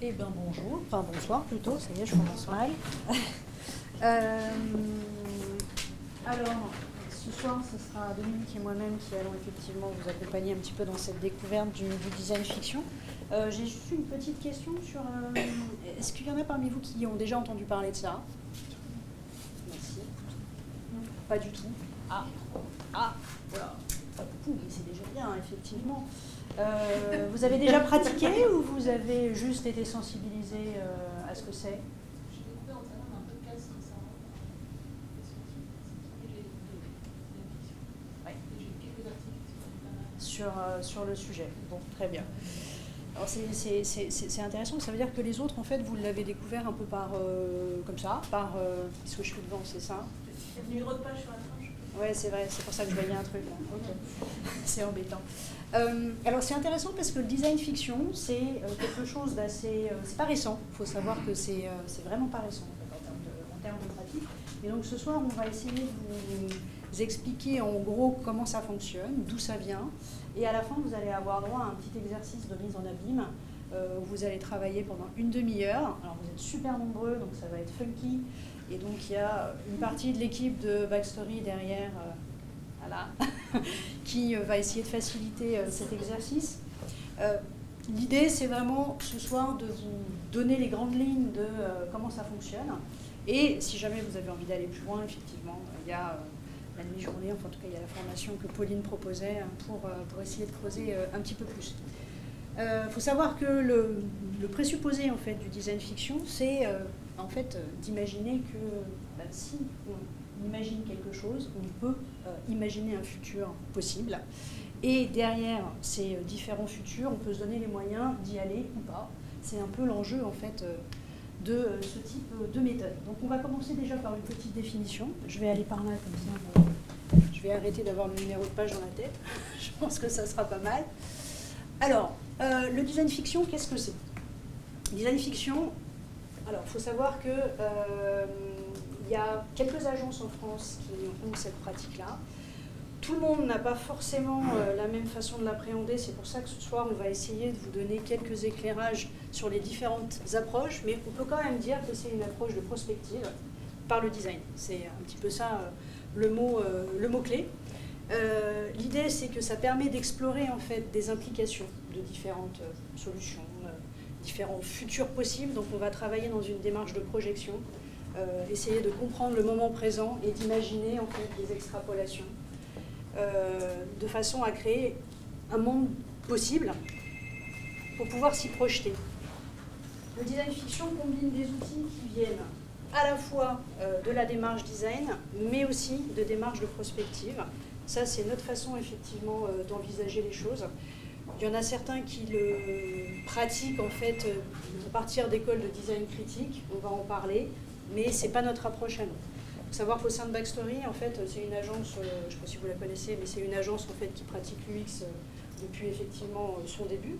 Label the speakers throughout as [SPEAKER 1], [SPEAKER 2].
[SPEAKER 1] Eh bien bonjour, enfin bonsoir plutôt, ça y est, je commence mal. Alors, ce soir, ce sera Dominique et moi-même qui allons effectivement vous accompagner un petit peu dans cette découverte du design fiction. J'ai juste une petite question sur... est-ce qu'il y en a parmi vous qui ont déjà entendu parler de ça? Merci. Non, pas du tout. Ah, voilà. Pas beaucoup, mais c'est déjà bien, effectivement. Vous avez déjà pratiqué ou vous avez juste été sensibilisé à ce que c'est?
[SPEAKER 2] J'ai découvert en travers un podcast récemment
[SPEAKER 1] Ouais.
[SPEAKER 2] et j'ai lu quelques articles qui sont pas mal.
[SPEAKER 1] Sur le sujet. Bon, très bien. Alors c'est intéressant, ça veut dire que les autres, en fait, vous l'avez découvert un peu par, comme ça, par ce que je fais devant, c'est ça?
[SPEAKER 2] Numéro de page sur la tranche.
[SPEAKER 1] Ouais, c'est vrai, c'est pour ça que je voyais un truc. Là. Okay. C'est embêtant. Alors c'est intéressant parce que le design fiction, c'est quelque chose d'assez... c'est pas récent, il faut savoir que c'est vraiment pas récent en fait, en termes de pratique. Et donc ce soir, on va essayer de vous expliquer en gros comment ça fonctionne, d'où ça vient. Et à la fin, vous allez avoir droit à un petit exercice de mise en abîme où vous allez travailler pendant une demi-heure. Alors vous êtes super nombreux, donc ça va être funky. Et donc il y a une partie de l'équipe de Backstory derrière, voilà, qui va essayer de faciliter cet exercice. L'idée, c'est vraiment ce soir de vous donner les grandes lignes de comment ça fonctionne. Et si jamais vous avez envie d'aller plus loin, effectivement, il y a la demi-journée, enfin en tout cas il y a la formation que Pauline proposait pour essayer de creuser un petit peu plus. Faut savoir que le présupposé en fait du design fiction, c'est en fait d'imaginer que si on imagine quelque chose, on peut imaginer un futur possible. Et derrière ces différents futurs, on peut se donner les moyens d'y aller ou pas. C'est un peu l'enjeu en fait de ce type de méthode. Donc on va commencer déjà par une petite définition. Je vais aller par là comme ça. Je vais arrêter d'avoir le numéro de page dans la tête. Je pense que ça sera pas mal. Alors, le design fiction, qu'est-ce que c'est? Design fiction, alors il faut savoir que il y a quelques agences en France qui ont cette pratique-là. Tout le monde n'a pas forcément la même façon de l'appréhender, c'est pour ça que ce soir on va essayer de vous donner quelques éclairages sur les différentes approches, mais on peut quand même dire que c'est une approche de prospective par le design. C'est un petit peu ça le mot-clé. L'idée, c'est que ça permet d'explorer en fait des implications de différentes solutions, différents futurs possibles. Donc on va travailler dans une démarche de projection, essayer de comprendre le moment présent et d'imaginer en fait des extrapolations, de façon à créer un monde possible pour pouvoir s'y projeter. Le design fiction combine des outils qui viennent à la fois de la démarche design, mais aussi de démarche de prospective. Ça, c'est notre façon, effectivement, d'envisager les choses. Il y en a certains qui le pratiquent, en fait, à partir d'écoles de design critique. On va en parler, mais ce n'est pas notre approche à nous. Il faut savoir qu'au sein de Backstory, en fait, c'est une agence, je ne sais pas si vous la connaissez, mais c'est une agence, en fait, qui pratique l'UX depuis, effectivement, son début.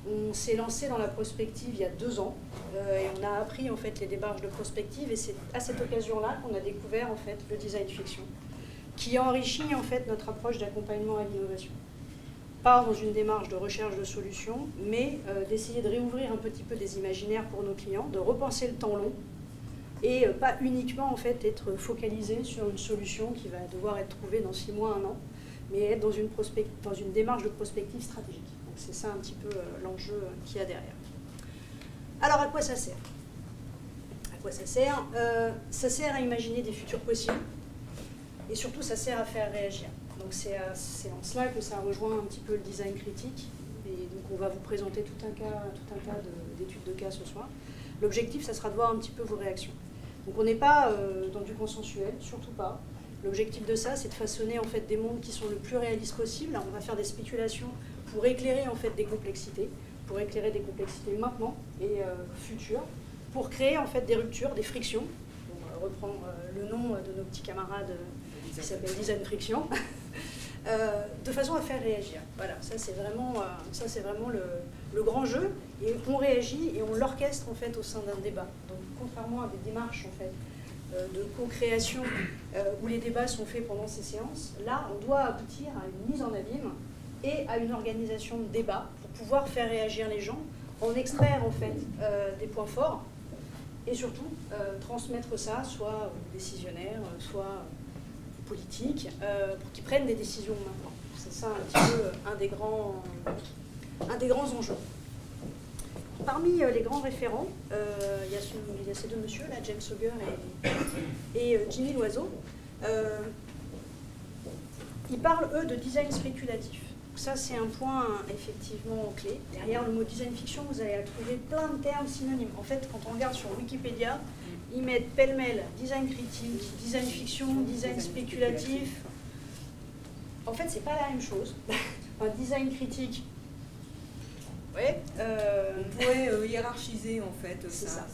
[SPEAKER 1] On s'est lancé dans la prospective il y a 2 ans, et on a appris, en fait, les démarches de prospective, et c'est à cette occasion-là qu'on a découvert, en fait, le design fiction, qui enrichit en fait notre approche d'accompagnement à l'innovation. Pas dans une démarche de recherche de solutions, mais d'essayer de réouvrir un petit peu des imaginaires pour nos clients, de repenser le temps long, et pas uniquement en fait être focalisé sur une solution qui va devoir être trouvée dans 6 mois, 1 an, mais être dans une démarche de prospective stratégique. Donc c'est ça un petit peu l'enjeu qu'il y a derrière. Alors à quoi ça sert? À quoi ça sert? Ça sert à imaginer des futurs possibles. Et surtout, ça sert à faire réagir. Donc c'est en cela que ça rejoint un petit peu le design critique. Et donc on va vous présenter tout un tas d'études de cas ce soir. L'objectif, ça sera de voir un petit peu vos réactions. Donc on n'est pas dans du consensuel, surtout pas. L'objectif de ça, c'est de façonner en fait des mondes qui sont le plus réalistes possible. On va faire des spéculations pour éclairer en fait des complexités, maintenant et futures, pour créer en fait des ruptures, des frictions. On reprend le nom de nos petits camarades qui s'appelle Design Friction, de façon à faire réagir. Voilà, ça c'est vraiment le grand jeu, et on réagit et on l'orchestre en fait au sein d'un débat. Donc contrairement à des démarches en fait de co-création où les débats sont faits pendant ces séances, là on doit aboutir à une mise en abîme et à une organisation de débat pour pouvoir faire réagir les gens en extraire en fait des points forts et surtout transmettre ça soit aux décisionnaires, soit aux politiques, pour qu'ils prennent des décisions maintenant. C'est ça un petit peu un des grands enjeux. Parmi les grands référents, il y a ces deux messieurs, là, James Auger et Jimmy Loiseau. Ils parlent, eux, de design spéculatif. Ça, c'est un point effectivement clé. Derrière le mot design fiction, vous allez trouver plein de termes synonymes. En fait, quand on regarde sur Wikipédia, ils mettent pêle-mêle design critique, design fiction, design spéculatif. En fait, c'est pas la même chose. Un design critique, ouais.
[SPEAKER 3] On pourrait hiérarchiser en fait ça.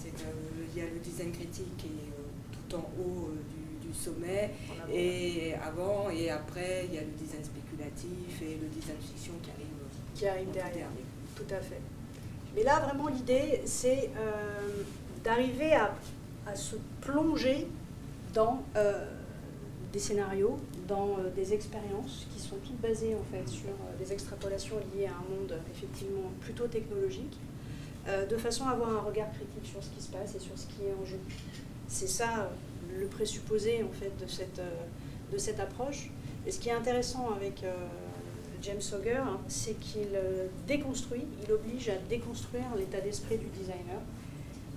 [SPEAKER 3] Il y a le design critique qui est tout en haut du sommet, et avant et après il y a le design spéculatif et le design fiction qui arrive
[SPEAKER 1] derrière. Tout à fait. Mais là, vraiment, l'idée, c'est d'arriver à se plonger dans des scénarios, dans des expériences qui sont toutes basées en fait sur des extrapolations liées à un monde effectivement plutôt technologique, de façon à avoir un regard critique sur ce qui se passe et sur ce qui est en jeu. C'est ça le présupposé en fait de cette approche. Et ce qui est intéressant avec James Auger, c'est qu'il déconstruit, il oblige à déconstruire l'état d'esprit du designer.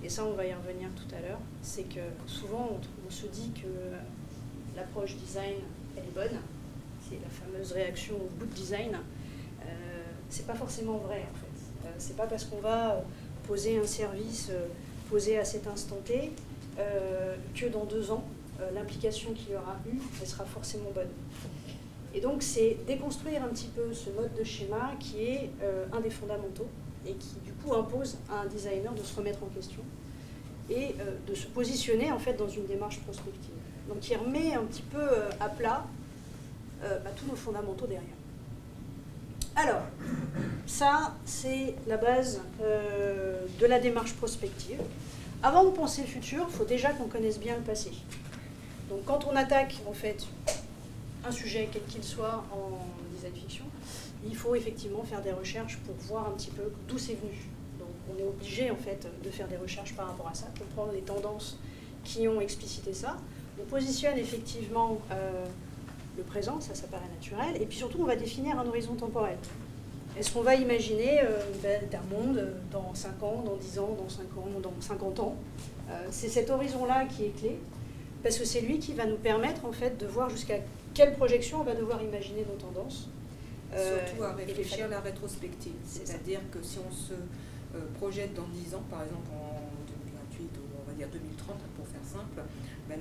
[SPEAKER 1] Et ça, on va y revenir tout à l'heure. C'est que souvent, on se dit que l'approche design, elle est bonne. C'est la fameuse réaction au good design. C'est pas forcément vrai, en fait. C'est pas parce qu'on va poser un service posé à cet instant T que dans 2 ans, l'implication qu'il y aura eu, elle sera forcément bonne. Et donc, c'est déconstruire un petit peu ce mode de schéma qui est un des fondamentaux et qui, du coup, impose à un designer de se remettre en question et de se positionner, en fait, dans une démarche prospective. Donc, il remet un petit peu à plat tous nos fondamentaux derrière. Alors, ça, c'est la base de la démarche prospective. Avant de penser le futur, il faut déjà qu'on connaisse bien le passé. Donc, quand on attaque, en fait, un sujet, quel qu'il soit, en design fiction, il faut effectivement faire des recherches pour voir un petit peu d'où c'est venu. Donc, on est obligé, en fait, de faire des recherches par rapport à ça, comprendre les tendances qui ont explicité ça. On positionne effectivement le présent, ça paraît naturel, et puis surtout on va définir un horizon temporel. Est-ce qu'on va imaginer un monde dans 5 ans, dans 10 ans, dans 5 ans, dans 50 ans? C'est cet horizon-là qui est clé, parce que c'est lui qui va nous permettre en fait de voir jusqu'à quelle projection on va devoir imaginer nos tendances.
[SPEAKER 3] Surtout à réfléchir à la rétrospective, c'est-à-dire que si on se projette dans 10 ans, par exemple en 2028 ou on va dire 2030 pour faire simple,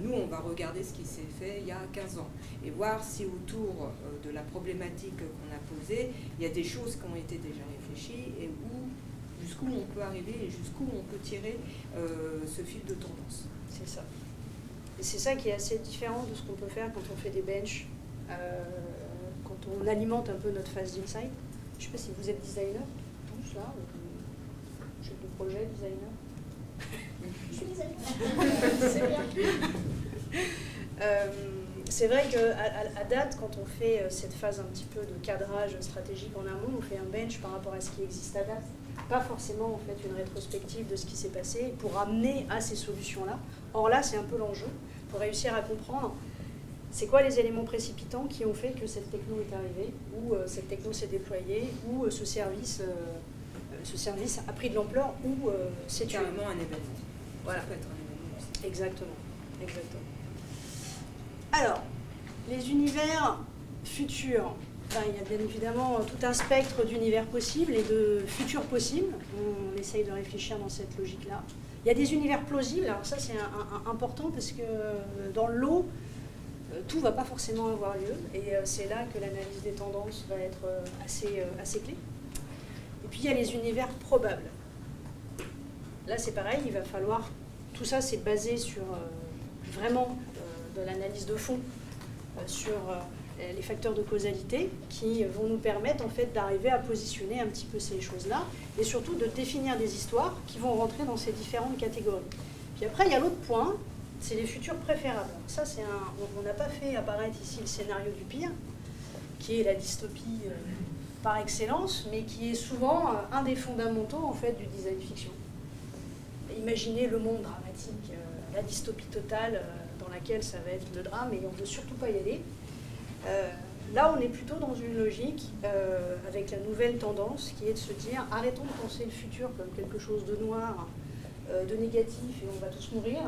[SPEAKER 3] nous on va regarder ce qui s'est fait il y a 15 ans et voir si autour de la problématique qu'on a posée, il y a des choses qui ont été déjà réfléchies et jusqu'où on peut arriver et jusqu'où on peut tirer ce fil de tendance.
[SPEAKER 1] C'est ça. Et c'est ça qui est assez différent de ce qu'on peut faire quand on fait des benches, quand on alimente un peu notre phase d'insight. Je ne sais pas si vous êtes designer, tous là, chef de projet, designer. Je suis designer. C'est bien. C'est vrai qu'à date, quand on fait cette phase un petit peu de cadrage stratégique en amont, on fait un bench par rapport à ce qui existe à date. Pas forcément en fait une rétrospective de ce qui s'est passé pour amener à ces solutions-là. Or là, c'est un peu l'enjeu pour réussir à comprendre c'est quoi les éléments précipitants qui ont fait que cette techno est arrivée, ou cette techno s'est déployée, ou ce service a pris de l'ampleur, ou c'est
[SPEAKER 3] carrément un événement.
[SPEAKER 1] Voilà.
[SPEAKER 3] Ça peut être un événement aussi.
[SPEAKER 1] Exactement. Alors, les univers futurs. Il y a bien évidemment tout un spectre d'univers possibles et de futurs possibles. On essaye de réfléchir dans cette logique-là. Il y a des univers plausibles. Alors ça, c'est important parce que dans le lot, tout ne va pas forcément avoir lieu. Et c'est là que l'analyse des tendances va être assez clé. Et puis, il y a les univers probables. Là, c'est pareil, il va falloir... Tout ça, c'est basé sur vraiment de l'analyse de fond, sur les facteurs de causalité qui vont nous permettre en fait d'arriver à positionner un petit peu ces choses-là et surtout de définir des histoires qui vont rentrer dans ces différentes catégories. Puis après, il y a l'autre point, c'est les futurs préférables. Ça, on n'a pas fait apparaître ici le scénario du pire, qui est la dystopie par excellence, mais qui est souvent un des fondamentaux en fait du design fiction. Imaginez le monde dramatique, la dystopie totale dans laquelle ça va être le drame et on ne veut surtout pas y aller. Là, on est plutôt dans une logique avec la nouvelle tendance qui est de se dire arrêtons de penser le futur comme quelque chose de noir, de négatif et on va tous mourir.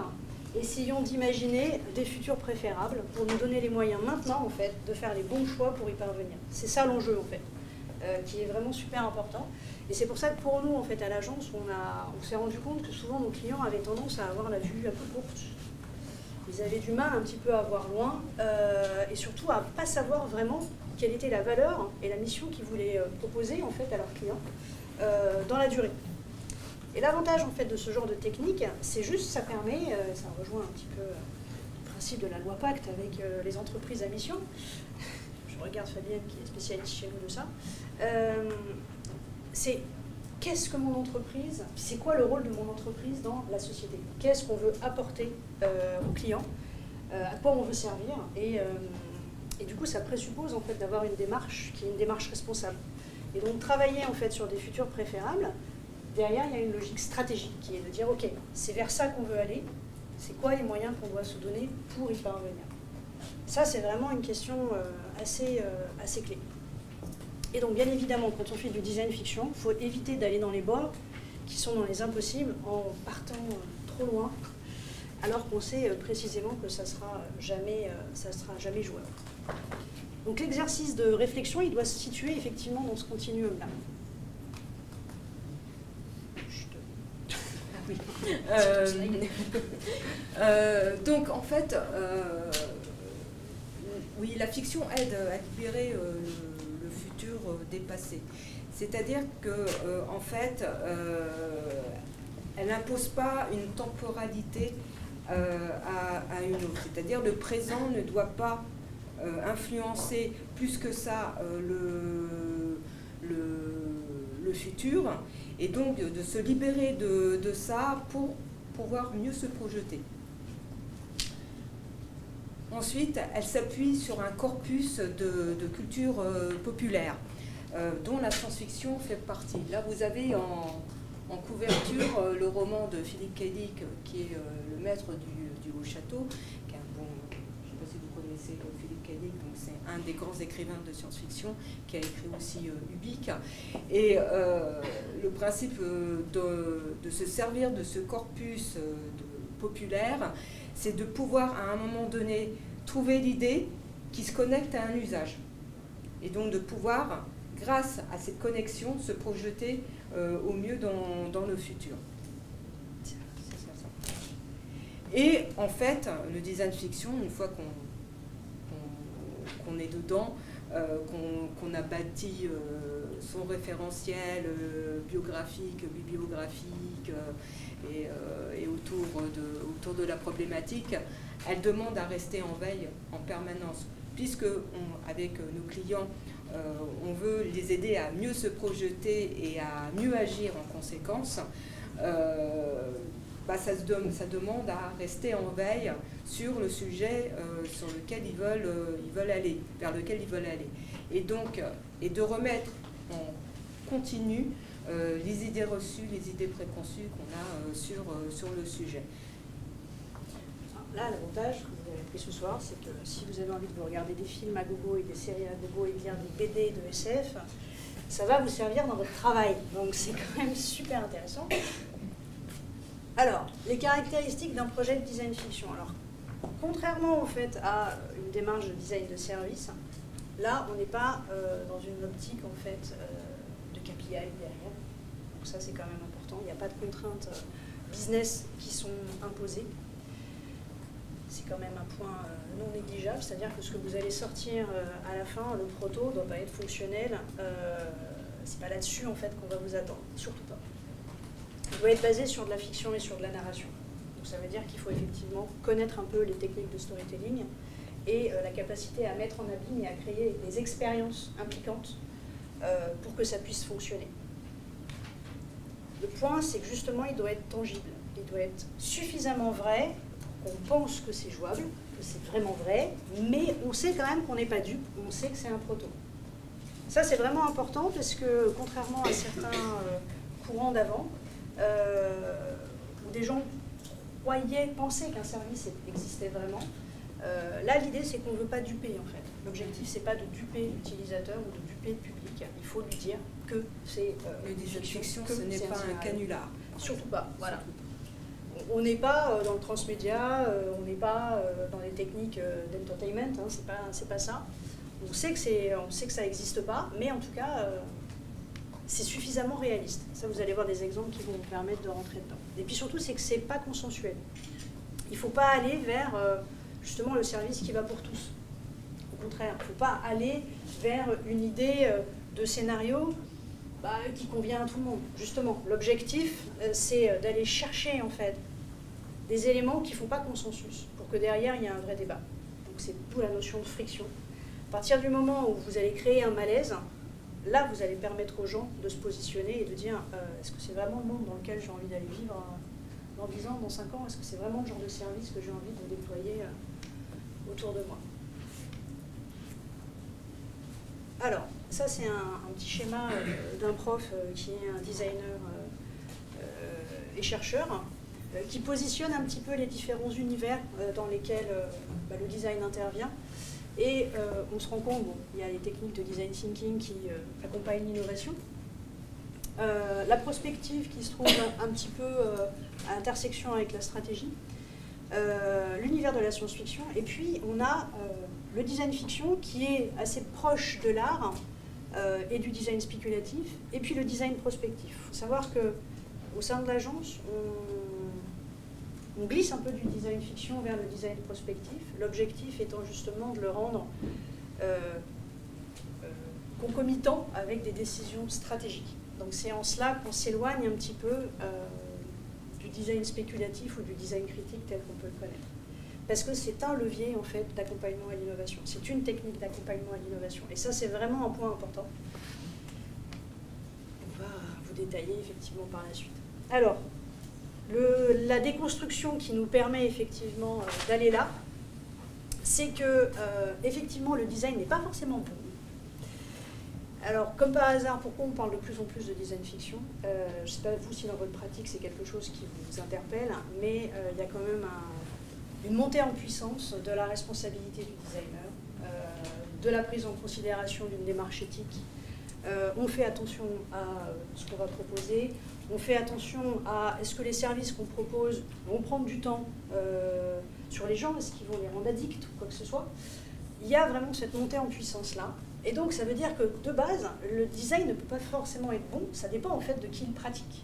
[SPEAKER 1] Essayons d'imaginer des futurs préférables pour nous donner les moyens maintenant en fait de faire les bons choix pour y parvenir. C'est ça l'enjeu en fait, qui est vraiment super important. Et c'est pour ça que pour nous en fait à l'agence, on s'est rendu compte que souvent nos clients avaient tendance à avoir la vue un peu courte. Ils avaient du mal un petit peu à voir loin et surtout à ne pas savoir vraiment quelle était la valeur et la mission qu'ils voulaient proposer en fait à leurs clients dans la durée. Et l'avantage en fait de ce genre de technique, c'est juste ça permet, ça rejoint un petit peu le principe de la loi Pacte avec les entreprises à mission. Je regarde Fabienne qui est spécialiste chez nous de ça. C'est qu'est-ce que mon entreprise, c'est quoi le rôle de mon entreprise dans la société? Qu'est-ce qu'on veut apporter aux clients? À quoi on veut servir? Et du coup, ça présuppose en fait d'avoir une démarche qui est une démarche responsable. Et donc travailler en fait sur des futurs préférables. Derrière, il y a une logique stratégique qui est de dire, OK, c'est vers ça qu'on veut aller, c'est quoi les moyens qu'on doit se donner pour y parvenir? Ça, c'est vraiment une question assez clé. Et donc, bien évidemment, quand on fait du design fiction, il faut éviter d'aller dans les bords qui sont dans les impossibles en partant trop loin, alors qu'on sait précisément que ça ne sera jamais jouable. Donc, l'exercice de réflexion, il doit se situer effectivement dans ce continuum-là.
[SPEAKER 3] Oui. Donc en fait, oui, la fiction aide à libérer le futur dépassé. C'est-à-dire que en fait, elle n'impose pas une temporalité à une autre. C'est-à-dire le présent ne doit pas influencer plus que ça le futur. Et donc de se libérer de ça pour pouvoir mieux se projeter. Ensuite, elle s'appuie sur un corpus de culture populaire, dont la science-fiction fait partie. Là, vous avez en couverture le roman de Philip K. Dick, qui est le maître du Haut Château, qui est un bon, je ne sais pas si vous connaissez Philip K. Dick, donc c'est un des grands écrivains de science-fiction, qui a écrit aussi Ubik. Et le principe de se servir de ce corpus populaire, c'est de pouvoir à un moment donné trouver l'idée qui se connecte à un usage. Et donc de pouvoir, grâce à cette connexion, se projeter au mieux dans le futur. Et en fait, le design fiction, une fois qu'on est dedans, qu'on a bâti son référentiel biographique, bibliographique et autour de la problématique, elle demande à rester en veille en permanence, puisque avec nos clients, on veut les aider à mieux se projeter et à mieux agir en conséquence. Ça demande à rester en veille sur le sujet sur lequel ils veulent aller, vers lequel ils veulent aller. Et donc, et de remettre en continu les idées reçues, les idées préconçues qu'on a sur le sujet.
[SPEAKER 1] Là, l'avantage que vous avez pris ce soir, c'est que si vous avez envie de vous regarder des films à gogo et des séries à gogo et de lire des BD de SF, ça va vous servir dans votre travail. Donc c'est quand même super intéressant. Alors, les caractéristiques d'un projet de design fiction. Alors, contrairement en fait à une démarche de design de service, là, on n'est pas dans une optique en fait de KPI derrière. Donc ça, c'est quand même important. Il n'y a pas de contraintes business qui sont imposées. C'est quand même un point non négligeable, c'est-à-dire que ce que vous allez sortir à la fin, le proto ne doit pas être fonctionnel. C'est pas là-dessus en fait qu'on va vous attendre, surtout pas. Il doit être basé sur de la fiction et sur de la narration. Donc ça veut dire qu'il faut effectivement connaître un peu les techniques de storytelling et la capacité à mettre en abîme et à créer des expériences impliquantes pour que ça puisse fonctionner. Le point, c'est que justement, il doit être tangible. Il doit être suffisamment vrai pour qu'on pense que c'est jouable, que c'est vraiment vrai, mais on sait quand même qu'on n'est pas dupe, on sait que c'est un proto. Ça, c'est vraiment important parce que, contrairement à certains courants d'avant, où des gens pensaient qu'un service existait vraiment, là, l'idée, c'est qu'on ne veut pas duper, en fait. L'objectif, c'est pas de duper l'utilisateur ou de duper le public. Il faut lui dire que c'est
[SPEAKER 3] le design fiction, ce n'est pas un canular.
[SPEAKER 1] Surtout pas, voilà. On n'est pas dans le transmédia, on n'est pas dans les techniques d'entertainment, hein, c'est pas ça. On sait que ça n'existe pas, mais en tout cas, c'est suffisamment réaliste. Ça, vous allez voir des exemples qui vont vous permettre de rentrer dedans. Et puis surtout, c'est que c'est pas consensuel. Il ne faut pas aller vers justement le service qui va pour tous. Au contraire, il ne faut pas aller vers une idée de scénario qui convient à tout le monde. Justement, l'objectif, c'est d'aller chercher en fait des éléments qui ne font pas consensus, pour que derrière, il y ait un vrai débat. Donc c'est d'où la notion de friction. À partir du moment où vous allez créer un malaise, là, vous allez permettre aux gens de se positionner et de dire est-ce que c'est vraiment le monde dans lequel j'ai envie d'aller vivre dans 10 ans, dans 5 ans? Est-ce que c'est vraiment le genre de service que j'ai envie de déployer autour de moi? Alors, ça c'est un petit schéma d'un prof qui est un designer et chercheur, qui positionne un petit peu les différents univers dans lesquels le design intervient. Et on se rend compte, il y a les techniques de design thinking qui accompagnent l'innovation. La prospective qui se trouve un petit peu à intersection avec la stratégie. L'univers de la science-fiction. Et puis, on a le design fiction qui est assez proche de l'art et du design spéculatif. Et puis, le design prospectif. Il faut savoir qu'au sein de l'agence, on glisse un peu du design fiction vers le design prospectif, l'objectif étant justement de le rendre concomitant avec des décisions stratégiques. Donc c'est en cela qu'on s'éloigne un petit peu du design spéculatif ou du design critique tel qu'on peut le connaître. Parce que c'est un levier en fait d'accompagnement à l'innovation, c'est une technique d'accompagnement à l'innovation. Et ça c'est vraiment un point important. On va vous détailler effectivement par la suite. Alors, la déconstruction qui nous permet effectivement d'aller là, c'est que effectivement le design n'est pas forcément bon. Alors comme par hasard, pourquoi on parle de plus en plus de design fiction? Je ne sais pas vous si dans votre pratique c'est quelque chose qui vous interpelle, mais il y a quand même une montée en puissance de la responsabilité du designer, de la prise en considération d'une démarche éthique. On fait attention à ce qu'on va proposer. On fait attention à est-ce que les services qu'on propose vont prendre du temps sur les gens, est-ce qu'ils vont les rendre addicts ou quoi que ce soit. Il y a vraiment cette montée en puissance-là. Et donc ça veut dire que de base, le design ne peut pas forcément être bon, ça dépend en fait de qui le pratique.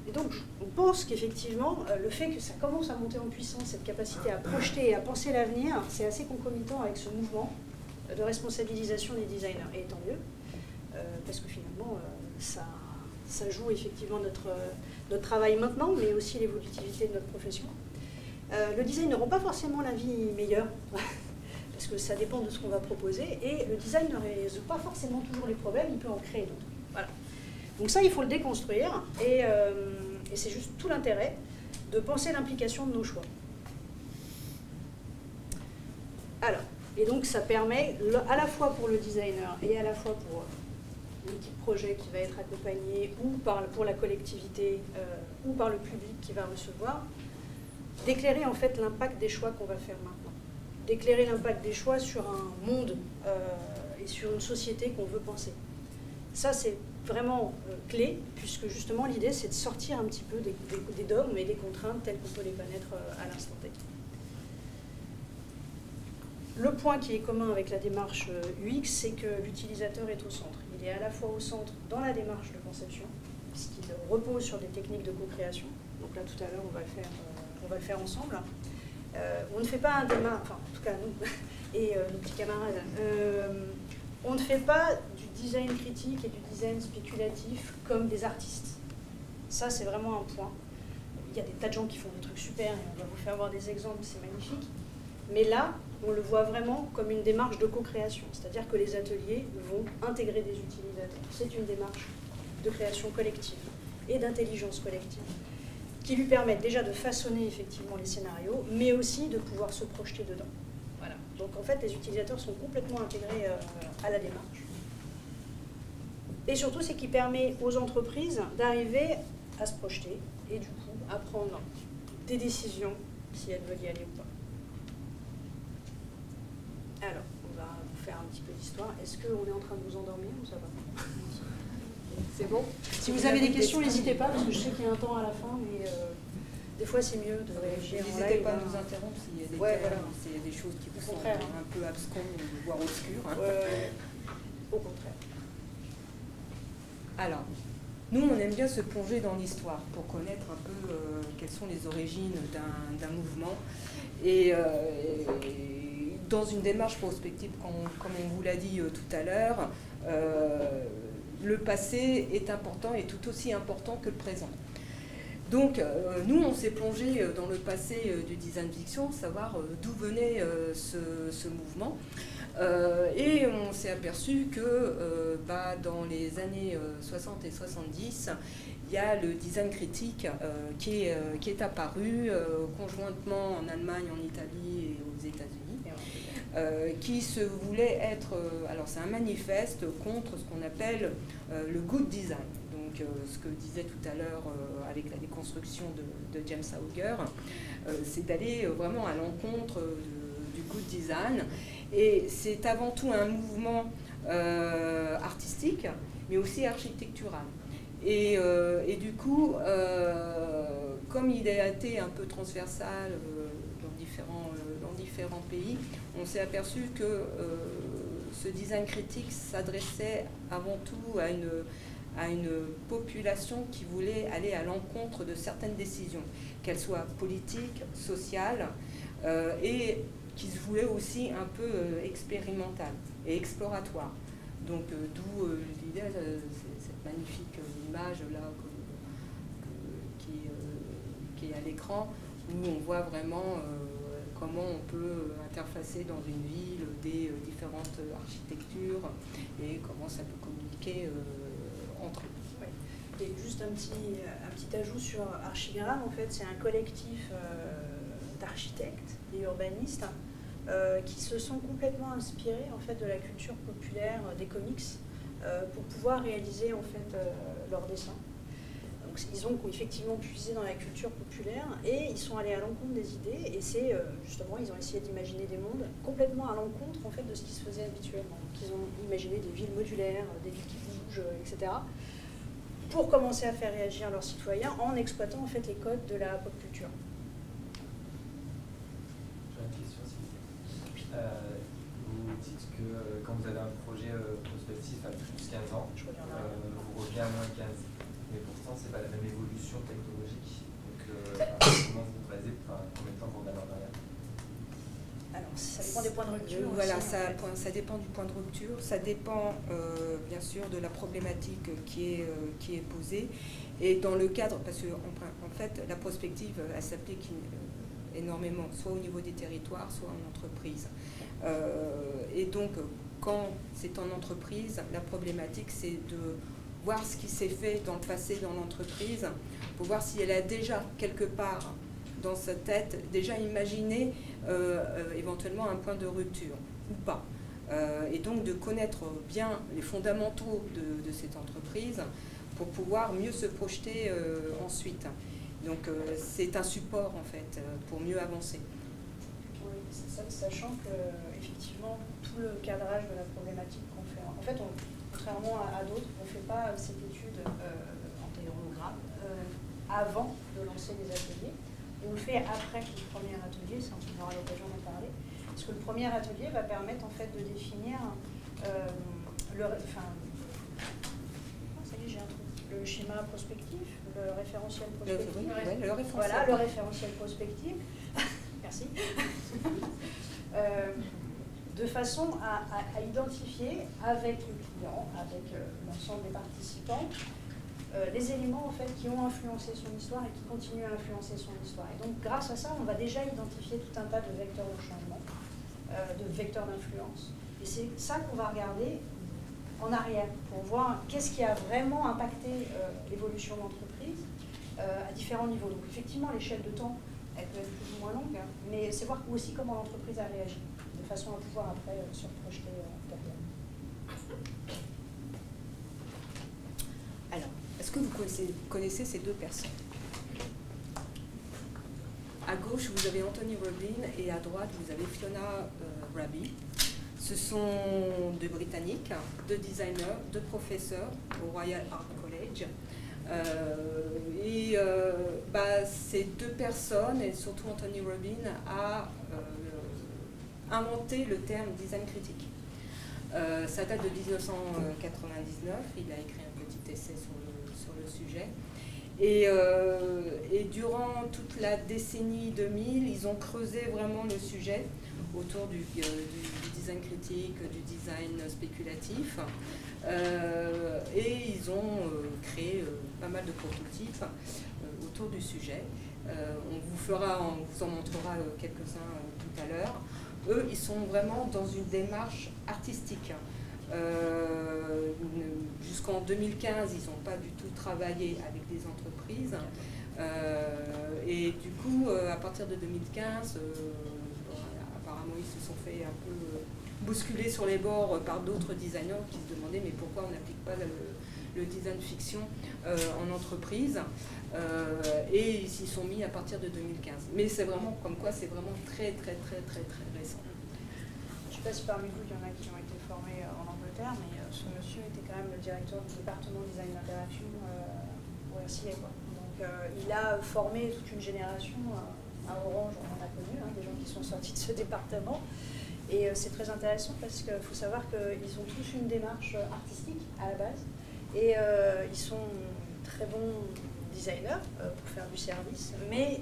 [SPEAKER 1] Et donc on pense qu'effectivement, le fait que ça commence à monter en puissance, cette capacité à projeter et à penser l'avenir, c'est assez concomitant avec ce mouvement de responsabilisation des designers. Et tant mieux, parce que finalement, ça joue effectivement notre travail maintenant, mais aussi l'évolutivité de notre profession. Le design ne rend pas forcément la vie meilleure, parce que ça dépend de ce qu'on va proposer, et le design ne résout pas forcément toujours les problèmes, il peut en créer d'autres. Voilà. Donc ça, il faut le déconstruire, et c'est juste tout l'intérêt de penser l'implication de nos choix. Alors, et donc ça permet, à la fois pour le designer et à la fois pour l'équipe projet qui va être accompagnée, ou pour la collectivité, ou par le public qui va recevoir, d'éclairer en fait l'impact des choix qu'on va faire maintenant. D'éclairer l'impact des choix sur un monde et sur une société qu'on veut penser. Ça, c'est vraiment clé, puisque justement l'idée, c'est de sortir un petit peu des dogmes et des contraintes telles qu'on peut les connaître à l'instant T. Le point qui est commun avec la démarche UX, c'est que l'utilisateur est au centre. Il est à la fois au centre dans la démarche de conception, puisqu'il repose sur des techniques de co-création. Donc là, tout à l'heure, on va le faire ensemble. On ne fait pas un démarche, enfin en tout cas nous et nos petits camarades, on ne fait pas du design critique et du design spéculatif comme des artistes. Ça c'est vraiment un point. Il y a des tas de gens qui font des trucs super et on va vous faire voir des exemples, c'est magnifique. Mais là, on le voit vraiment comme une démarche de co-création, c'est-à-dire que les ateliers vont intégrer des utilisateurs. C'est une démarche de création collective et d'intelligence collective, qui lui permettent déjà de façonner effectivement les scénarios, mais aussi de pouvoir se projeter dedans. Voilà. Donc en fait, les utilisateurs sont complètement intégrés à la démarche. Et surtout, c'est qu'il permet aux entreprises d'arriver à se projeter et du coup à prendre des décisions si elles veulent y aller ou pas. Alors, on va vous faire un petit peu d'histoire. Est-ce qu'on est en train de vous endormir ou ça va? C'est bon? Si vous avez des questions, n'hésitez pas, parce que je sais qu'il y a un temps à la fin, mais des fois c'est mieux de réagir en live.
[SPEAKER 3] N'hésitez pas à nous interrompre s'il y a des termes, s'il y a des choses qui vous sont un peu absconses, voire obscures.
[SPEAKER 1] Au contraire.
[SPEAKER 3] Alors, nous, on aime bien se plonger dans l'histoire pour connaître un peu quelles sont les origines d'un mouvement. Et dans une démarche prospective, comme on vous l'a dit tout à l'heure, le passé est important et tout aussi important que le présent. Donc, nous, on s'est plongé dans le passé du design fiction, savoir d'où venait ce mouvement. Et on s'est aperçu que dans les années 60 et 70, il y a le design critique qui est apparu conjointement en Allemagne, en Italie et aux États-Unis, qui se voulait être, alors c'est un manifeste contre ce qu'on appelle le good design. Donc ce que disait tout à l'heure avec la déconstruction de James Auger, c'est d'aller vraiment à l'encontre du good design. Et c'est avant tout un mouvement artistique, mais aussi architectural. Et du coup, comme il a été un peu transversal dans différents pays, on s'est aperçu que ce design critique s'adressait avant tout à une population qui voulait aller à l'encontre de certaines décisions, qu'elles soient politiques, sociales, et qui se voulait aussi un peu expérimentale et exploratoire. Donc d'où l'idée, cette magnifique image là qui est à l'écran, où on voit vraiment comment on peut interfacer dans une ville des différentes architectures et comment ça peut communiquer entre eux.
[SPEAKER 1] Ouais. Et juste un petit ajout sur Archigramme, en fait, c'est un collectif d'architectes et urbanistes qui se sont complètement inspirés en fait de la culture populaire des comics pour pouvoir réaliser en fait leurs dessins. Donc ils ont effectivement puisé dans la culture populaire et ils sont allés à l'encontre des idées et c'est justement ils ont essayé d'imaginer des mondes complètement à l'encontre en fait de ce qui se faisait habituellement. Donc ils ont imaginé des villes modulaires, des villes qui bougent, etc. pour commencer à faire réagir leurs citoyens en exploitant en fait les codes de la pop culture.
[SPEAKER 4] Vous dites que quand vous avez un projet prospectif à plus de 15 ans, vous revenez à moins 15. Mais pourtant, ce n'est pas la même évolution technologique. Donc, comment vous vous basez, combien de temps vous regardez en arrière?
[SPEAKER 1] Alors, ça dépend des points de rupture.
[SPEAKER 3] Voilà,
[SPEAKER 1] aussi,
[SPEAKER 3] ça dépend du point de rupture. Ça dépend, bien sûr, de la problématique qui est posée. Et dans le cadre, parce que en fait, la prospective, elle s'applique énormément, soit au niveau des territoires, soit en entreprise. Et donc, quand c'est en entreprise, la problématique, c'est de voir ce qui s'est fait dans le passé dans l'entreprise, pour voir si elle a déjà, quelque part, dans sa tête, déjà imaginé éventuellement un point de rupture, ou pas. Et donc, de connaître bien les fondamentaux de cette entreprise, pour pouvoir mieux se projeter ensuite. Donc c'est un support en fait pour mieux avancer.
[SPEAKER 1] Oui, sachant que effectivement tout le cadrage de la problématique qu'on fait, en fait, contrairement à d'autres, on ne fait pas cette étude en théorogramme avant de lancer les ateliers. Et on le fait après le premier atelier, ça on aura l'occasion d'en parler. Parce que le premier atelier va permettre en fait de définir le schéma prospectif, le référentiel prospectif.
[SPEAKER 3] Le référentiel.
[SPEAKER 1] Voilà, le référentiel prospectif. Merci. De façon à identifier avec le client, avec l'ensemble des participants, les éléments en fait, qui ont influencé son histoire et qui continuent à influencer son histoire. Et donc grâce à ça, on va déjà identifier tout un tas de vecteurs de changement, de vecteurs d'influence. Et c'est ça qu'on va regarder en arrière, pour voir qu'est-ce qui a vraiment impacté l'évolution de l'entreprise à différents niveaux. Donc effectivement, l'échelle de temps, elle peut être plus ou moins longue, hein, mais c'est voir aussi comment l'entreprise a réagi, de façon à pouvoir après se projeter derrière.
[SPEAKER 3] est-ce que vous connaissez ces deux personnes? À gauche, vous avez Anthony Robin et à droite, vous avez Fiona Raby. Ce sont deux Britanniques, deux designers, deux professeurs au Royal Art College. Ces deux personnes, et surtout Anthony Robin, a inventé le terme design critique. Ça date de 1999, il a écrit un petit essai sur le sujet. Et durant toute la décennie 2000, ils ont creusé vraiment le sujet autour du design critique, du design spéculatif. Et ils ont créé pas mal de prototypes autour du sujet. On vous en montrera quelques-uns tout à l'heure. Eux, ils sont vraiment dans une démarche artistique. Jusqu'en 2015, ils n'ont pas du tout travaillé avec des entreprises. Et du coup, à partir de 2015, apparemment, ils se sont fait un peu bousculer sur les bords par d'autres designers qui se demandaient mais pourquoi on n'applique pas le design fiction en entreprise. Et ils s'y sont mis à partir de 2015. Mais c'est vraiment comme quoi c'est vraiment très récent.
[SPEAKER 1] Je ne sais pas si parmi vous, il y en a qui ont été formés en Angleterre, mais ce monsieur était quand même le directeur du département design d'interaction au RCA. Donc il a formé toute une génération à Orange, on en a connu, des gens qui sont sortis de ce département. Et c'est très intéressant parce qu'il faut savoir qu'ils ont tous une démarche artistique à la base. Et ils sont très bons designers pour faire du service, mais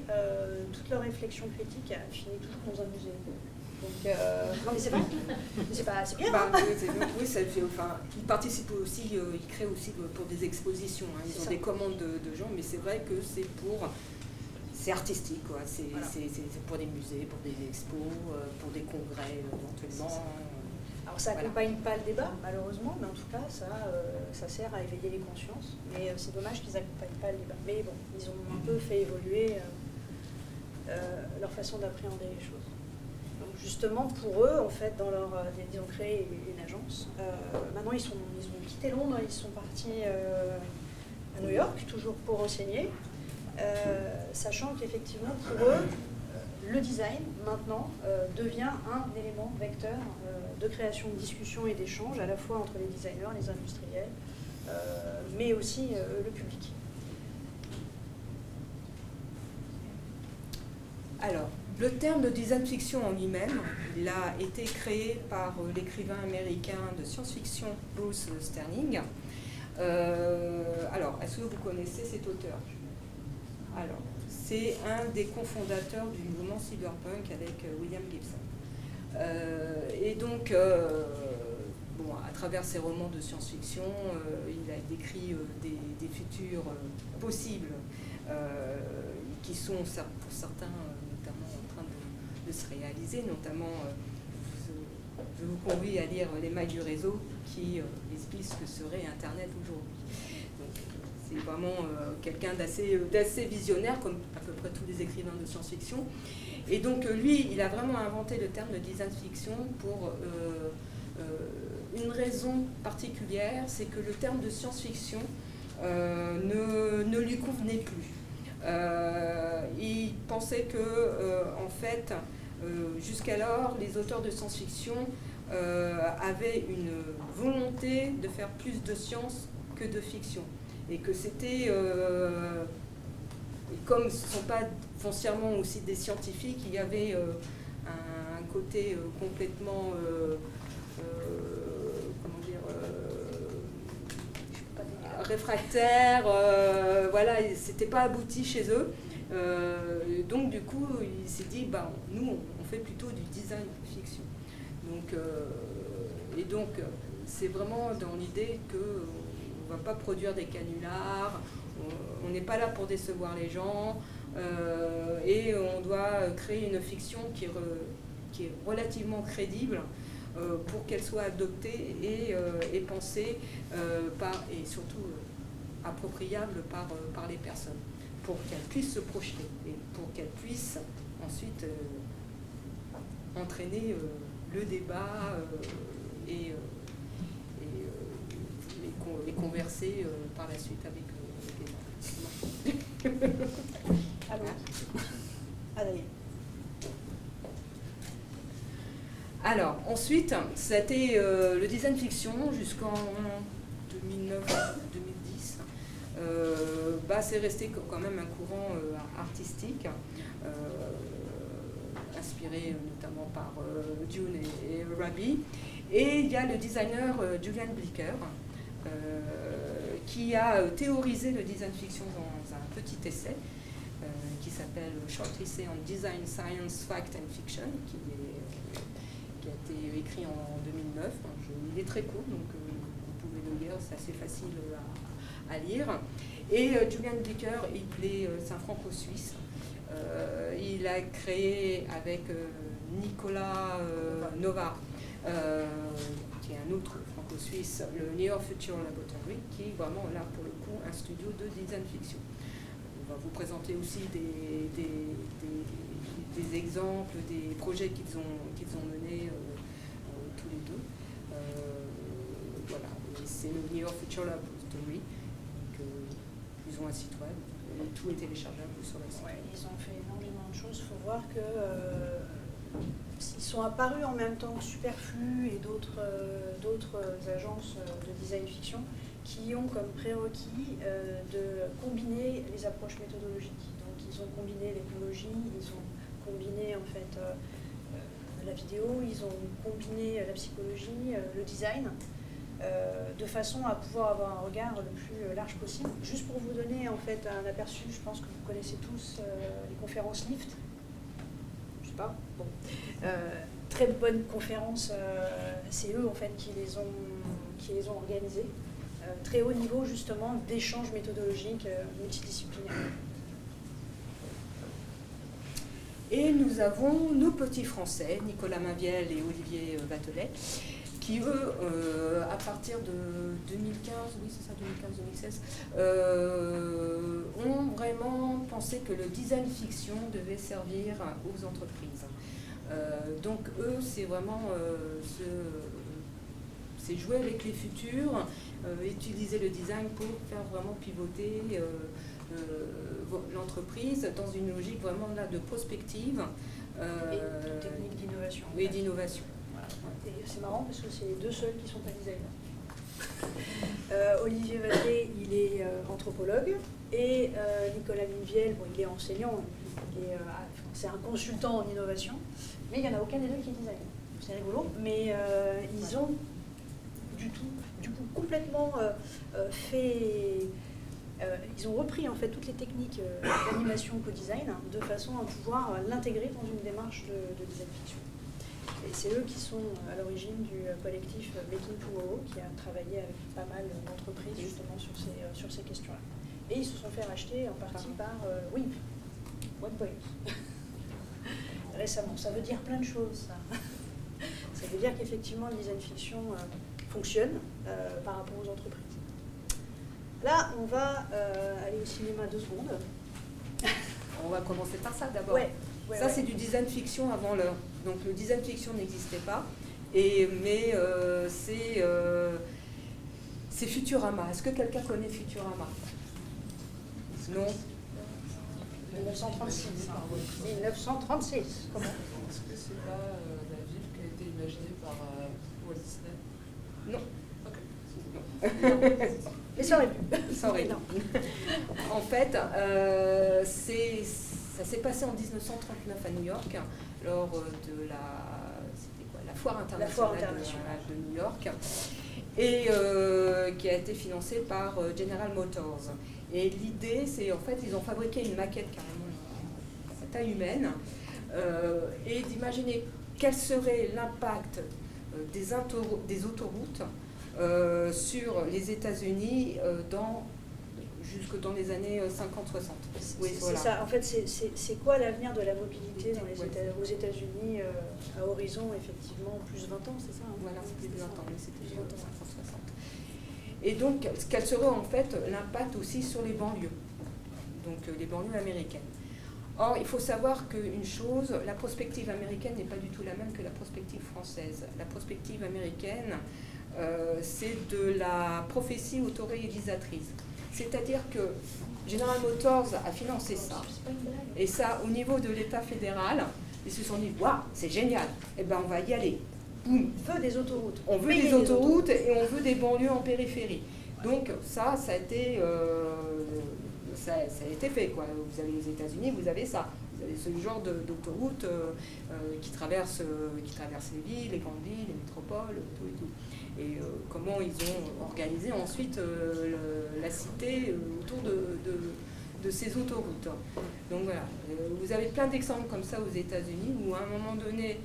[SPEAKER 1] toute leur réflexion critique a fini toujours dans un musée. Donc, non mais c'est vrai, c'est bien.
[SPEAKER 3] Oui, ça fait, ils participent aussi, ils créent aussi pour des expositions. Ils ont des commandes de gens, mais c'est vrai que c'est artistique, quoi. C'est pour des musées, pour des expos, pour des congrès éventuellement.
[SPEAKER 1] Alors ça n'accompagne pas le débat, malheureusement, mais en tout cas, ça sert à éveiller les consciences. Mais c'est dommage qu'ils n'accompagnent pas le débat. Mais bon, ils ont un peu fait évoluer leur façon d'appréhender les choses. Donc justement, pour eux, en fait, ils ont créé une agence. Maintenant, ils ont quitté Londres, ils sont partis à New York, toujours pour enseigner, sachant qu'effectivement, pour eux, le design, maintenant, devient un élément vecteur de création, de discussion et d'échange, à la fois entre les designers, les industriels, mais aussi le public.
[SPEAKER 3] Alors, le terme de design fiction en lui-même, il a été créé par l'écrivain américain de science-fiction Bruce Sterling. Alors, est-ce que vous connaissez cet auteur? Alors, c'est un des cofondateurs du mouvement cyberpunk avec William Gibson. Et donc, à travers ses romans de science-fiction, il a décrit des futurs possibles qui sont pour certains notamment en train de se réaliser. Notamment, je vous convie à lire Les mailles du réseau qui explique ce que serait Internet aujourd'hui. C'est vraiment quelqu'un d'assez visionnaire, comme à peu près tous les écrivains de science-fiction. Et donc lui, il a vraiment inventé le terme de design fiction pour une raison particulière, c'est que le terme de science-fiction ne lui convenait plus. Il pensait que, en fait, jusqu'alors, les auteurs de science-fiction avaient une volonté de faire plus de science que de fiction. Et que c'était, comme ce ne sont pas foncièrement aussi des scientifiques, il y avait un côté complètement, réfractaire, voilà, c'était pas abouti chez eux. Donc du coup, il s'est dit, nous, on fait plutôt du design fiction. Donc, c'est vraiment dans l'idée que on ne va pas produire des canulars, on n'est pas là pour décevoir les gens, et on doit créer une fiction qui est relativement crédible pour qu'elle soit adoptée et pensée et surtout appropriable par les personnes, pour qu'elles puissent se projeter et pour qu'elles puissent ensuite entraîner le débat et les converser par la suite avec les gens.
[SPEAKER 1] Allô. Ah, d'ailleurs.
[SPEAKER 3] Alors, ensuite, c'était le design fiction jusqu'en 2009-2010. C'est resté quand même un courant artistique, inspiré notamment par Dune et Rabi. Et il y a le designer Julian Blicker qui a théorisé le design fiction dans un petit essai qui s'appelle Short Essay on Design Science, Fact and Fiction, qui a été écrit en 2009. Il est très court, donc vous pouvez le lire, c'est assez facile à lire. Et Julian Blicker, c'est un franco-suisse. Il a créé avec Nicolas Nova, qui est un autre franco-suisse, le Near Future Laboratory, qui est vraiment là pour le coup un studio de design fiction. On va vous présenter aussi des exemples, des projets qu'ils ont menés tous les deux. Voilà, c'est le Near Future Laboratory. Ils ont un site web, tout est téléchargeable sur le site.
[SPEAKER 1] Ouais, ils ont fait énormément de choses. Il faut voir que ils sont apparus en même temps que Superflu et d'autres agences de design fiction qui ont comme prérequis de combiner les approches méthodologiques. Donc ils ont combiné l'ethnologie, ils ont combiné en fait la vidéo, ils ont combiné la psychologie, le design, de façon à pouvoir avoir un regard le plus large possible. Juste pour vous donner en fait un aperçu, je pense que vous connaissez tous les conférences LIFT. Je sais pas. Bon. Très bonne conférence, c'est eux en fait qui les ont organisées. Très haut niveau justement d'échanges méthodologiques multidisciplinaires.
[SPEAKER 3] Et nous avons nos petits Français, Nicolas Mainviel et Olivier Vatelet, qui eux, à partir de 2015, oui c'est ça, 2015-2016, ont vraiment pensé que le design fiction devait servir aux entreprises. Donc eux, c'est vraiment c'est jouer avec les futurs, utiliser le design pour faire vraiment pivoter l'entreprise dans une logique vraiment là de prospective.
[SPEAKER 1] Et de technique d'innovation.
[SPEAKER 3] Oui, d'innovation.
[SPEAKER 1] Voilà. Et c'est marrant parce que c'est les deux seuls qui ne sont pas designers. Olivier Vatelet, il est anthropologue, et Nicolas Mainviel, bon, il est enseignant, c'est un consultant en innovation, mais il n'y en a aucun des deux qui est designer. C'est rigolo, mais ils ont du coup complètement ils ont repris en fait toutes les techniques d'animation co-design de façon à pouvoir l'intégrer dans une démarche de design fiction. Et c'est eux qui sont à l'origine du collectif Making Tomorrow, qui a travaillé avec pas mal d'entreprises justement sur ces questions-là. Et ils se sont fait racheter en partie par WIMP, OnePoint, récemment. Ça veut dire plein de choses, ça. Ça veut dire qu'effectivement le design fiction fonctionne par rapport aux entreprises. Là, on va aller au cinéma 2 secondes.
[SPEAKER 3] On va commencer par ça d'abord.
[SPEAKER 1] Ouais,
[SPEAKER 3] ça, c'est du design fiction avant l'heure. Donc, le design fiction n'existait pas. Mais c'est Futurama. Est-ce que quelqu'un connaît Futurama? Non.
[SPEAKER 1] 1936. 1936. Comment?
[SPEAKER 5] Est-ce que c'est pas la ville qui a été imaginée par Walt Disney?
[SPEAKER 3] Non.
[SPEAKER 5] Ok.
[SPEAKER 1] Mais ça aurait pu.
[SPEAKER 3] Ça aurait pu. En fait, ça s'est passé en 1939 à New York, lors de la foire internationale de New York, et qui a été financée par General Motors. Et l'idée, c'est en fait, ils ont fabriqué une maquette carrément à taille humaine, et d'imaginer quel serait l'impact des autoroutes sur les États-Unis jusque dans les années 50-60.
[SPEAKER 1] Oui, voilà. C'est ça. En fait, c'est quoi l'avenir de la mobilité aux États-Unis à horizon, effectivement, plus 20 ans, c'est ça?
[SPEAKER 3] Voilà, c'était plus 20 ans, mais c'était 50-60. Et donc, quel serait en fait l'impact aussi sur les banlieues, donc les banlieues américaines. Or, il faut savoir qu'une chose, la prospective américaine n'est pas du tout la même que la prospective française. La prospective américaine c'est de la prophétie autoréalisatrice. C'est-à-dire que General Motors a financé ça. Et ça, au niveau de l'État fédéral, ils se sont dit, waouh, c'est génial, eh ben on va y aller. Boum.
[SPEAKER 1] On veut des autoroutes.
[SPEAKER 3] On veut des autoroutes et on veut des banlieues en périphérie. Donc ça a été fait, quoi. Vous avez les États-Unis, vous avez ça. Vous avez ce genre d'autoroute qui traverse les villes, les grandes villes, les métropoles, tout et tout. Et comment ils ont organisé ensuite la cité autour de ces autoroutes. Donc voilà, vous avez plein d'exemples comme ça aux États-Unis où à un moment donné,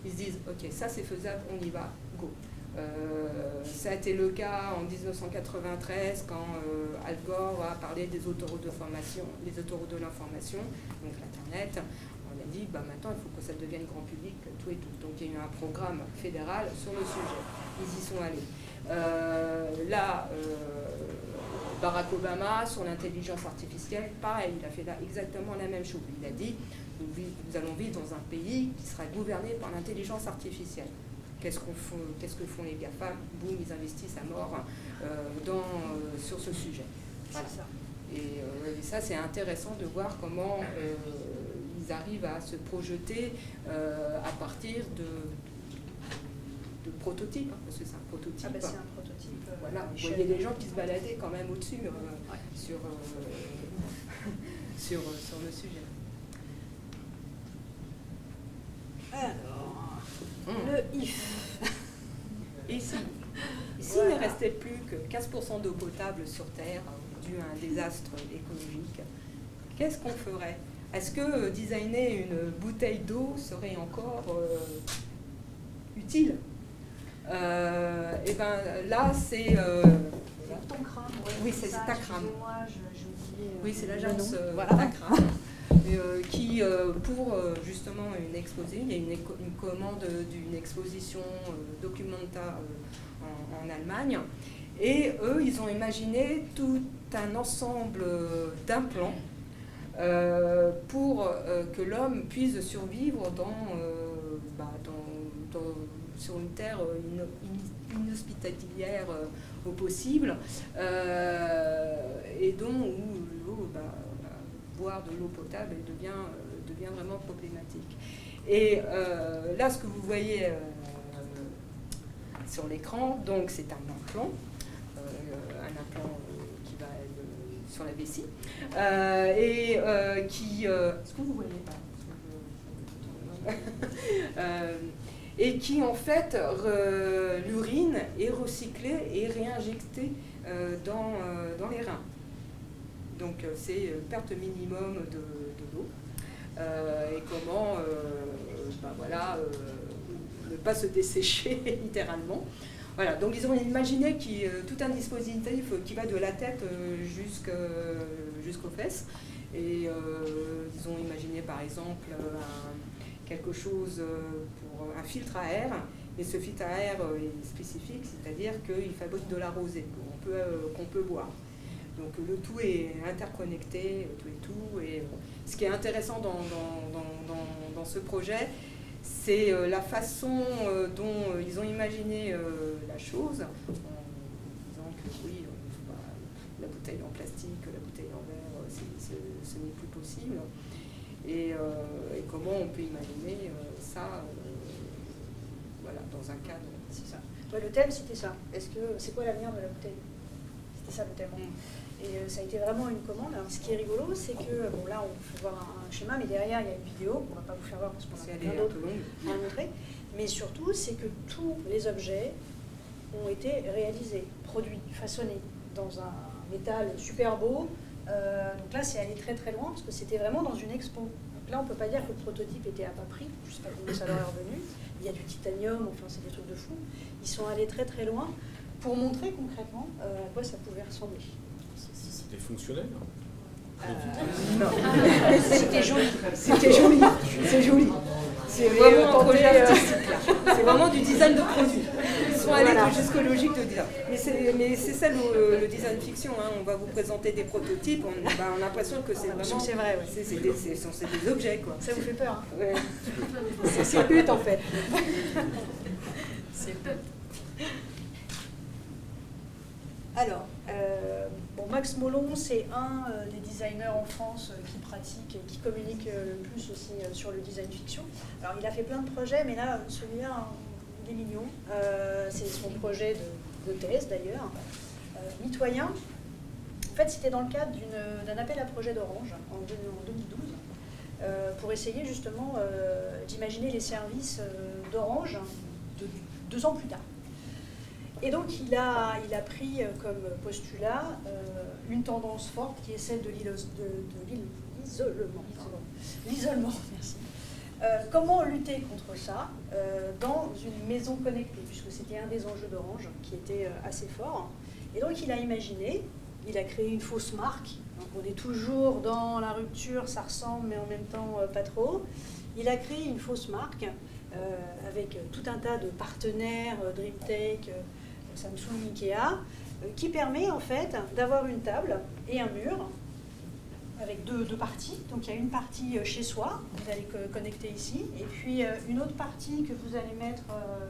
[SPEAKER 3] ils se disent ok, ça c'est faisable, on y va, go. Ça a été le cas en 1993 quand Al Gore a parlé des autoroutes de formation, des autoroutes de l'information, donc l'Internet. On a dit maintenant il faut que ça devienne grand public, tout et tout. Donc il y a eu un programme fédéral sur le sujet. Ils y sont allés. Barack Obama, sur l'intelligence artificielle, pareil, il a fait là exactement la même chose. Il a dit, nous allons vivre dans un pays qui sera gouverné par l'intelligence artificielle. Qu'est-ce que font les GAFAM? Boum, ils investissent à mort sur ce sujet. Voilà. Et ça, c'est intéressant de voir comment ils arrivent à se projeter à partir de prototypes, hein, parce que c'est un prototype.
[SPEAKER 1] Ah c'est un prototype.
[SPEAKER 3] Voilà, vous voyez des gens qui se baladaient quand même au-dessus sur le sujet.
[SPEAKER 1] Alors, le IF.
[SPEAKER 3] Ici,
[SPEAKER 1] Voilà.
[SPEAKER 3] il ne restait plus que 15% d'eau potable sur Terre dû à un désastre écologique. Qu'est-ce qu'on ferait? Est-ce que designer une bouteille d'eau serait encore utile? Et ben là, c'est
[SPEAKER 1] Toncram,
[SPEAKER 3] oui, c'est Tacram.
[SPEAKER 1] Moi, j'ai oublié.
[SPEAKER 3] Oui, c'est l'agence
[SPEAKER 1] voilà.
[SPEAKER 3] Tacram. Qui, pour justement une exposition, il y a une commande d'une exposition Documenta en Allemagne, et eux, ils ont imaginé tout un ensemble d'implants pour que l'homme puisse survivre sur une terre inhospitalière au possible, et dont où l'eau, boire de l'eau potable devient vraiment problématique. Et là, ce que vous voyez sur l'écran, donc c'est un implant qui va sur la vessie, qui... Est-ce que vous voyez pas et qui en fait, l'urine est recyclée et réinjectée dans les reins. Donc c'est perte minimum de l'eau. Et comment ne pas se dessécher littéralement. Voilà, donc ils ont imaginé tout un dispositif qui va de la tête jusqu'aux fesses. Et ils ont imaginé par exemple quelque chose pour un filtre à air. Et ce filtre à air est spécifique, c'est-à-dire qu'il fabrique de la rosée qu'on peut boire. Donc le tout est interconnecté, tout et tout. Et ce qui est intéressant dans ce projet, c'est la façon dont ils ont imaginé la chose, en disant que oui, la bouteille en plastique, la bouteille en verre, ce n'est plus possible. Et comment on peut imaginer ça dans un cadre.
[SPEAKER 1] C'est ça. Ouais, le thème, c'était ça. C'est quoi l'avenir de la bouteille? C'était ça le thème. Et ça a été vraiment une commande. Alors, ce qui est rigolo, c'est que, bon là, on peut voir un schéma, mais derrière, il y a une vidéo qu'on ne va pas vous faire voir parce qu'on a plein d'autres à montrer. Mais surtout, c'est que tous les objets ont été réalisés, produits, façonnés dans un métal super beau. Donc là, c'est allé très très loin parce que c'était vraiment dans une expo. Donc là, on ne peut pas dire que le prototype était à bas prix. Je ne sais pas combien ça leur est revenu. Il y a du titanium, enfin, c'est des trucs de fou. Ils sont allés très très loin pour montrer concrètement à quoi ça pouvait ressembler.
[SPEAKER 6] C'était fonctionnel?
[SPEAKER 3] Non.
[SPEAKER 1] C'était joli.
[SPEAKER 3] C'était joli. C'est joli. C'est vraiment un projet artistique. C'est vraiment du design de produit. Ils sont allés jusqu'au logique de design. Mais c'est ça le design fiction. Hein. On va vous présenter des prototypes. On a l'impression que c'est vraiment.
[SPEAKER 1] C'est vrai, ouais.
[SPEAKER 3] C'est des objets, quoi.
[SPEAKER 1] Ça vous fait peur, hein?
[SPEAKER 3] Ouais. C'est le but, en fait.
[SPEAKER 1] C'est le but. Alors, bon, Max Molon, c'est un des designers en France qui pratique et qui communique le plus aussi sur le design fiction. Alors, il a fait plein de projets, mais là, celui-là, il est mignon. C'est son projet de thèse, d'ailleurs. Mitoyen. En fait, c'était dans le cadre d'un appel à projet d'Orange en 2012 pour essayer justement d'imaginer les services d'Orange 2 ans plus tard. Et donc, il a pris comme postulat une tendance forte qui est celle de l'isolement. L'isolement, merci. Comment lutter contre ça dans une maison connectée, puisque c'était un des enjeux d'Orange qui était assez fort. Et donc, il a imaginé, il a créé une fausse marque. Donc, on est toujours dans la rupture, ça ressemble, mais en même temps pas trop. Il a créé une fausse marque avec tout un tas de partenaires, DreamTech, Samsung, Ikea, qui permet en fait d'avoir une table et un mur avec deux parties. Donc il y a une partie chez soi, vous allez connecter ici, et puis une autre partie que vous allez mettre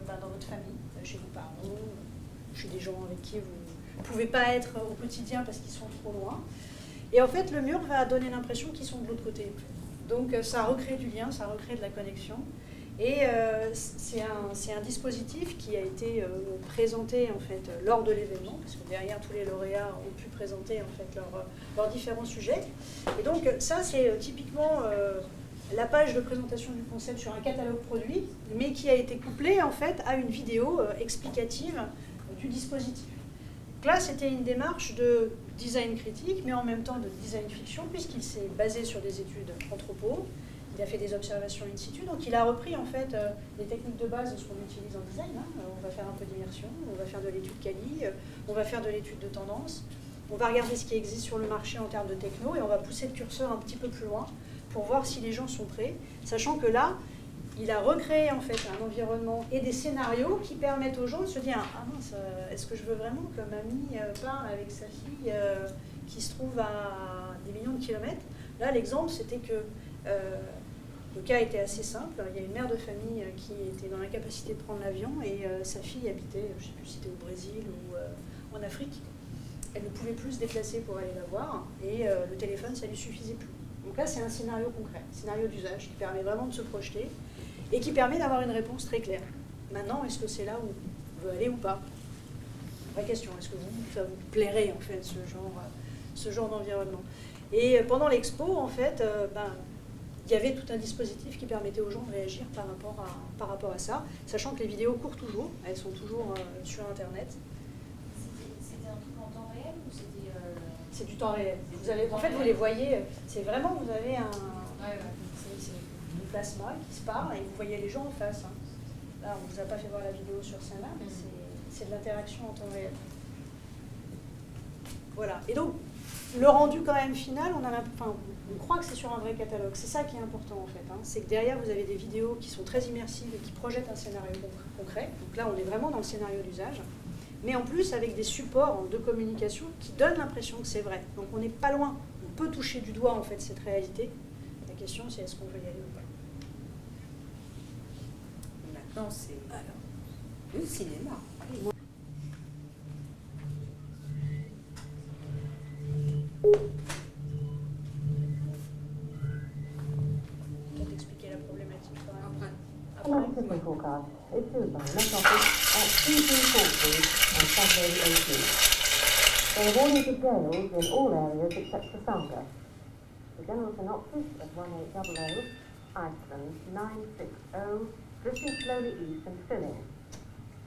[SPEAKER 1] dans votre famille, chez vos parents, chez des gens avec qui vous ne pouvez pas être au quotidien parce qu'ils sont trop loin. Et en fait, le mur va donner l'impression qu'ils sont de l'autre côté. Donc ça recrée du lien, ça recrée de la connexion. Et c'est un dispositif qui a été présenté en fait lors de l'événement, parce que derrière tous les lauréats ont pu présenter en fait leurs différents sujets. Et donc ça c'est typiquement la page de présentation du concept sur un catalogue produit, mais qui a été couplée en fait à une vidéo explicative du dispositif. Donc là c'était une démarche de design critique, mais en même temps de design fiction, puisqu'il s'est basé sur des études anthropo. Il a fait des observations in situ, donc il a repris en fait les techniques de base de ce qu'on utilise en design. On va faire un peu d'immersion, on va faire de l'étude quali, on va faire de l'étude de tendance, on va regarder ce qui existe sur le marché en termes de techno et on va pousser le curseur un petit peu plus loin pour voir si les gens sont prêts, sachant que là, il a recréé en fait un environnement et des scénarios qui permettent aux gens de se dire « Ah mince, est-ce que je veux vraiment que mamie parle avec sa fille qui se trouve à des millions de kilomètres ?» Là, l'exemple, c'était que le cas était assez simple. Il y a une mère de famille qui était dans l'incapacité de prendre l'avion et sa fille habitait, je ne sais plus si c'était au Brésil ou en Afrique. Elle ne pouvait plus se déplacer pour aller la voir et le téléphone, ça ne lui suffisait plus. Donc là, c'est un scénario concret, un scénario d'usage qui permet vraiment de se projeter et qui permet d'avoir une réponse très claire. Maintenant, est-ce que c'est là où on veut aller ou pas? Vraie question, est-ce que ça vous plairait en fait ce genre d'environnement? Et pendant l'expo, en fait, il y avait tout un dispositif qui permettait aux gens de réagir par rapport à ça, sachant que les vidéos courent toujours, elles sont toujours sur Internet.
[SPEAKER 2] C'était un truc en temps réel ou c'était...
[SPEAKER 1] C'est du temps réel. En fait, vous les voyez, c'est vraiment, vous avez c'est du plasma qui se parle et vous voyez les gens en face. Hein. Là, on ne vous a pas fait voir la vidéo sur scène-là, mais c'est de l'interaction en temps réel. Voilà. Et donc, le rendu quand même final, on croit que c'est sur un vrai catalogue. C'est ça qui est important en fait. Hein. C'est que derrière, vous avez des vidéos qui sont très immersives et qui projettent un scénario concret. Donc là, on est vraiment dans le scénario d'usage. Mais en plus, avec des supports de communication qui donnent l'impression que c'est vrai. Donc on n'est pas loin. On peut toucher du doigt en fait cette réalité. La question, c'est est-ce qu'on veut y aller ou pas.
[SPEAKER 3] Maintenant, c'est le cinéma.
[SPEAKER 7] Electricity forecast is due by Met Office at 3:40 on Saturday the 18th. They have warnings of gales in all areas except for Sanga. The general synopsis at 1800, Iceland 960, drifting slowly east and filling.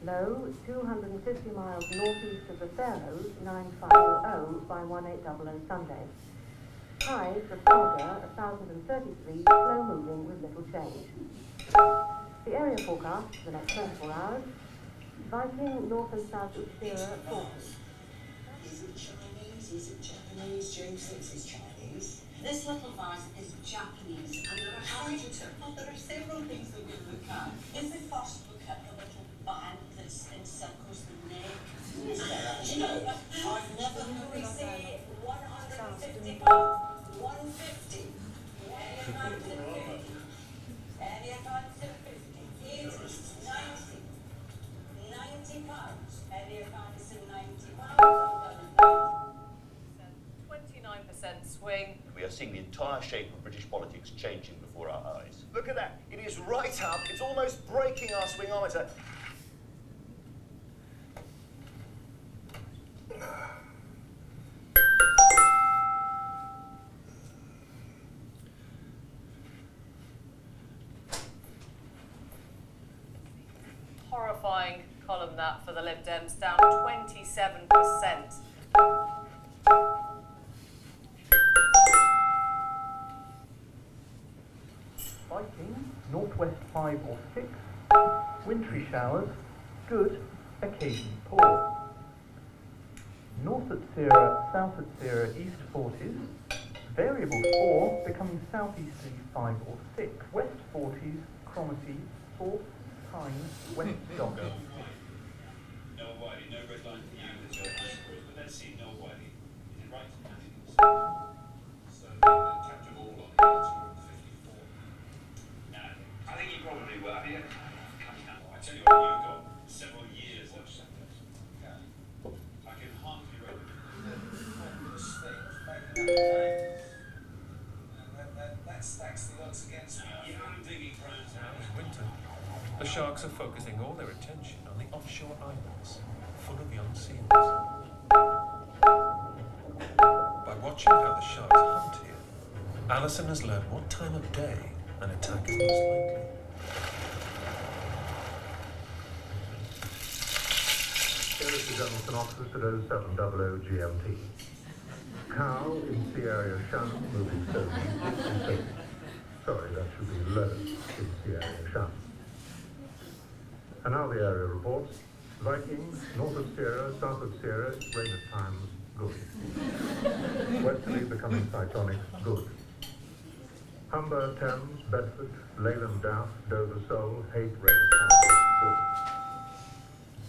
[SPEAKER 7] Low 250 miles northeast of the Faroes 950 by 1800 Sunday. High for Sanga 1033, slow moving with little change. The area forecast for the next 24 hours, Viking north and south Utsira 40.
[SPEAKER 8] Is it Chinese? Is it Japanese? James thinks it's Chinese. This little vase is Japanese, and there are several things that we look at. Is it first look at the little band that encircles the neck? You know, I've never heard we say 150 pounds, 150. Area 50, 80, 90, 95.
[SPEAKER 9] are seeing the entire shape of British politics changing before our eyes. Look at that. It is right up. It's almost breaking our swingometer.
[SPEAKER 10] Horrifying column that for the Lib Dems, down 27%.
[SPEAKER 11] Viking, northwest 5 or 6. Wintry showers, good, occasionally poor. North at Sierra, south at Sierra, east 40s. Variable 4, becoming southeasterly 5 or 6. West 40s, Cromarty, Forth, Tyne, West Docker.
[SPEAKER 12] Noel Wiley, no red line for you as your high but let's see, Noel Wiley. Is it right? So they kept them all on the altitude of 54. Now, I think you probably will. I mean, I tell you what, you've got several years of sentence. I can hardly that stacks the odds against me. Yeah, I'm digging Brown's house.
[SPEAKER 13] In winter, the sharks are focusing all their attention on the offshore islands, full of young seals. By watching how the sharks hunt here, Alison has learned what time of day an attack is most likely.
[SPEAKER 14] This is Emerson Oxford at 0700 GMT. Cow in Sierra Shannon moving 76. Sorry, that should be low in Sierra Shannon. And now the area reports. Viking, north of Sierra, south of Sierra, rain at times, good. Westerly becoming cyclonic, good. Humber, Thames, Bedford, Leyland, Down, Dover, Seoul, Haight, rain at times, good.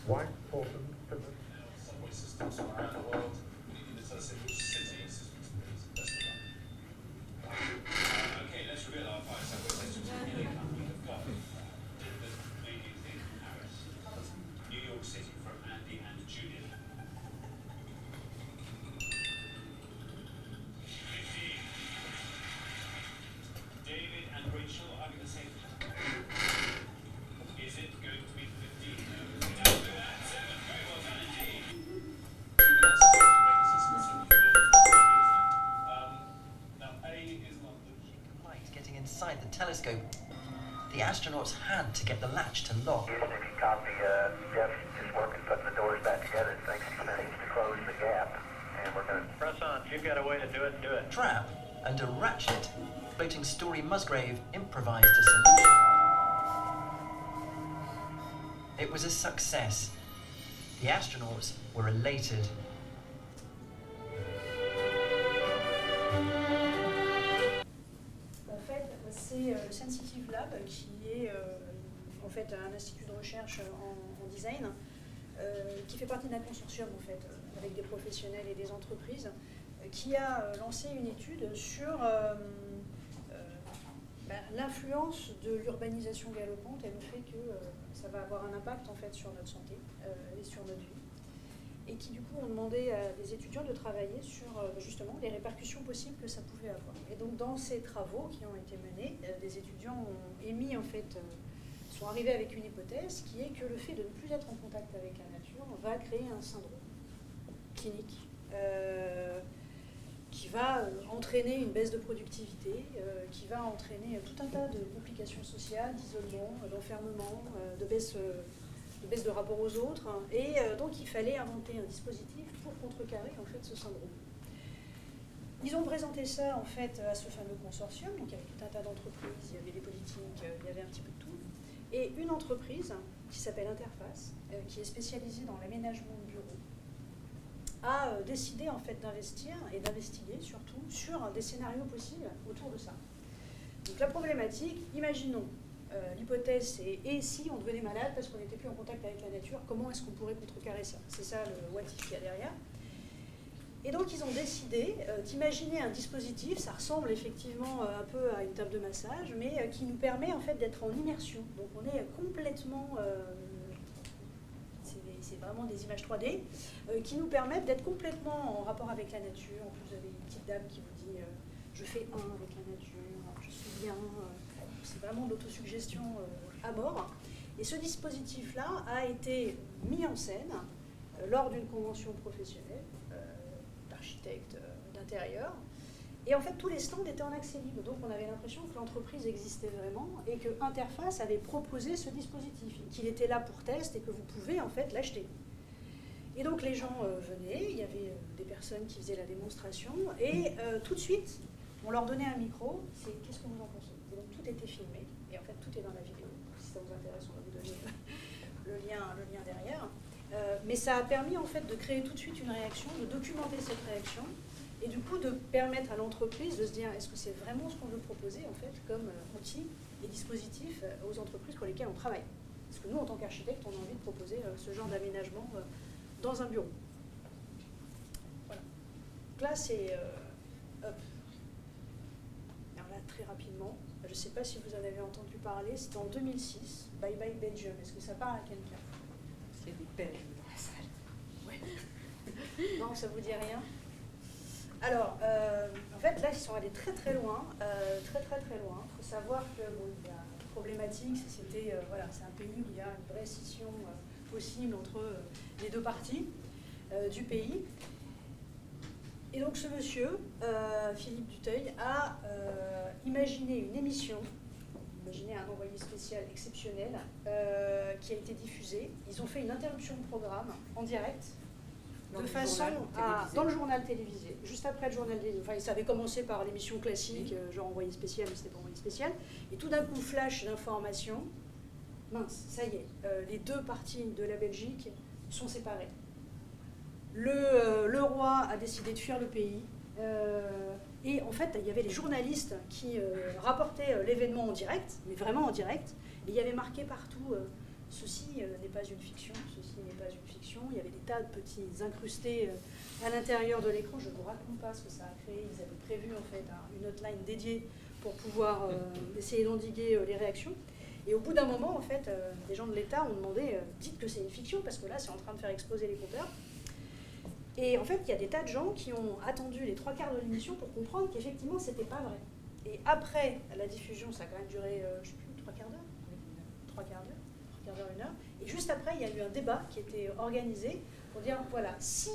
[SPEAKER 14] White, Portland, Plymouth.
[SPEAKER 12] Subway systems from around the world. You need to tell us in which cities this is done. Okay, let's reveal our 5 subway systems in the country have got. Made you think Paris. New York City from Andy and Julia. 15. David and Rachel are going to say. Is it going to be 15? No. Very well done indeed. Now A is London.
[SPEAKER 15] Light getting inside the telescope. The astronauts had to get the latch to lock.
[SPEAKER 16] Houston, if you copy, Jeff is working putting the doors back together. Thinks he's managed to close the gap. And we're going to press on. If you've got a way to do it, do it.
[SPEAKER 15] Trap and a ratchet. Floating Story Musgrave improvised a solution. It was a success. The astronauts were elated.
[SPEAKER 1] En fait, c'est le Sensitive Lab qui est en fait un institut de recherche en design qui fait partie d'un consortium en fait avec des professionnels et des entreprises qui a lancé une étude sur l'influence de l'urbanisation galopante et le fait que ça va avoir un impact en fait sur notre santé et sur notre vie. Et qui du coup ont demandé à des étudiants de travailler sur justement les répercussions possibles que ça pouvait avoir. Et donc dans ces travaux qui ont été menés, des étudiants ont émis en fait, sont arrivés avec une hypothèse qui est que le fait de ne plus être en contact avec la nature va créer un syndrome clinique qui va entraîner une baisse de productivité, qui va entraîner tout un tas de complications sociales, d'isolement, d'enfermement, de baisse de rapport aux autres. Et donc il fallait inventer un dispositif pour contrecarrer en fait, ce syndrome. Ils ont présenté ça en fait, à ce fameux consortium, donc il y avait tout un tas d'entreprises, il y avait des politiques, il y avait un petit peu de tout. Et une entreprise qui s'appelle Interface, qui est spécialisée dans l'aménagement de bureaux, a décidé en fait d'investir et d'investiguer surtout sur des scénarios possibles autour de ça. Donc la problématique, imaginons, l'hypothèse c'est et si on devenait malade parce qu'on n'était plus en contact avec la nature, comment est-ce qu'on pourrait contrecarrer ça? C'est ça le what if qu'il y a derrière. Et donc ils ont décidé d'imaginer un dispositif, ça ressemble effectivement un peu à une table de massage, mais qui nous permet en fait d'être en immersion. Donc on est complètement... c'est vraiment des images 3D qui nous permettent d'être complètement en rapport avec la nature. En plus, vous avez une petite dame qui vous dit je fais un avec la nature, je suis bien, c'est vraiment de l'autosuggestion à mort. Et ce dispositif-là a été mis en scène lors d'une convention professionnelle d'architectes d'intérieur. Et en fait, tous les stands étaient en accès libre. Donc, on avait l'impression que l'entreprise existait vraiment et que Interface avait proposé ce dispositif, qu'il était là pour test et que vous pouvez en fait l'acheter. Et donc, les gens venaient, il y avait des personnes qui faisaient la démonstration et tout de suite, on leur donnait un micro, c'est qu'est-ce que vous en pensez? Et donc, tout était filmé et en fait, tout est dans la vidéo. Si ça vous intéresse, on va vous donner le lien derrière. Mais ça a permis en fait de créer tout de suite une réaction, de documenter cette réaction et du coup de permettre à l'entreprise de se dire est-ce que c'est vraiment ce qu'on veut proposer en fait comme outil et dispositif aux entreprises pour lesquelles on travaille. Parce que nous, en tant qu'architecte, on a envie de proposer ce genre d'aménagement dans un bureau. Voilà. Donc là, c'est hop. Alors là, très rapidement, je ne sais pas si vous en avez entendu parler, c'était en 2006, Bye Bye Belgium. Est-ce que ça parle à quelqu'un?
[SPEAKER 3] C'est des Belges dans la salle.
[SPEAKER 1] Ouais. Non, ça vous dit rien? Alors, en fait, là, ils sont allés très très loin, très loin. Il faut savoir que bon, la problématique, c'était, voilà, c'est un pays où il y a une vraie scission possible entre les deux parties du pays. Et donc, ce monsieur, Philippe Duteuil, a imaginé une émission, imaginé un envoyé spécial exceptionnel qui a été diffusé. Ils ont fait une interruption de programme en direct. De façon dans le journal télévisé, juste après le journal télévisé. Enfin, ça avait commencé par l'émission classique, genre envoyé spécial, mais c'était pas envoyé spécial. Et tout d'un coup, flash d'information, mince, ça y est, les deux parties de la Belgique sont séparées. Le roi a décidé de fuir le pays. Et en fait, il y avait les journalistes qui rapportaient l'événement en direct, mais vraiment en direct. Et il y avait marqué partout ceci n'est pas une fiction, ceci n'est pas une fiction. Il y avait des tas de petits incrustés à l'intérieur de l'écran. Je ne vous raconte pas ce que ça a créé. Ils avaient prévu en fait une hotline dédiée pour pouvoir essayer d'endiguer les réactions. Et au bout d'un moment, en fait, des gens de l'État ont demandé dites que c'est une fiction parce que là, c'est en train de faire exploser les compteurs. Et en fait, il y a des tas de gens qui ont attendu les 3/4 de l'émission pour comprendre qu'effectivement, c'était pas vrai. Et après la diffusion, ça a quand même duré, je ne sais plus, 3/4 d'heure. 3/4 d'heure. 1 heure, 1 heure. Et juste après, il y a eu un débat qui était organisé pour dire, voilà, si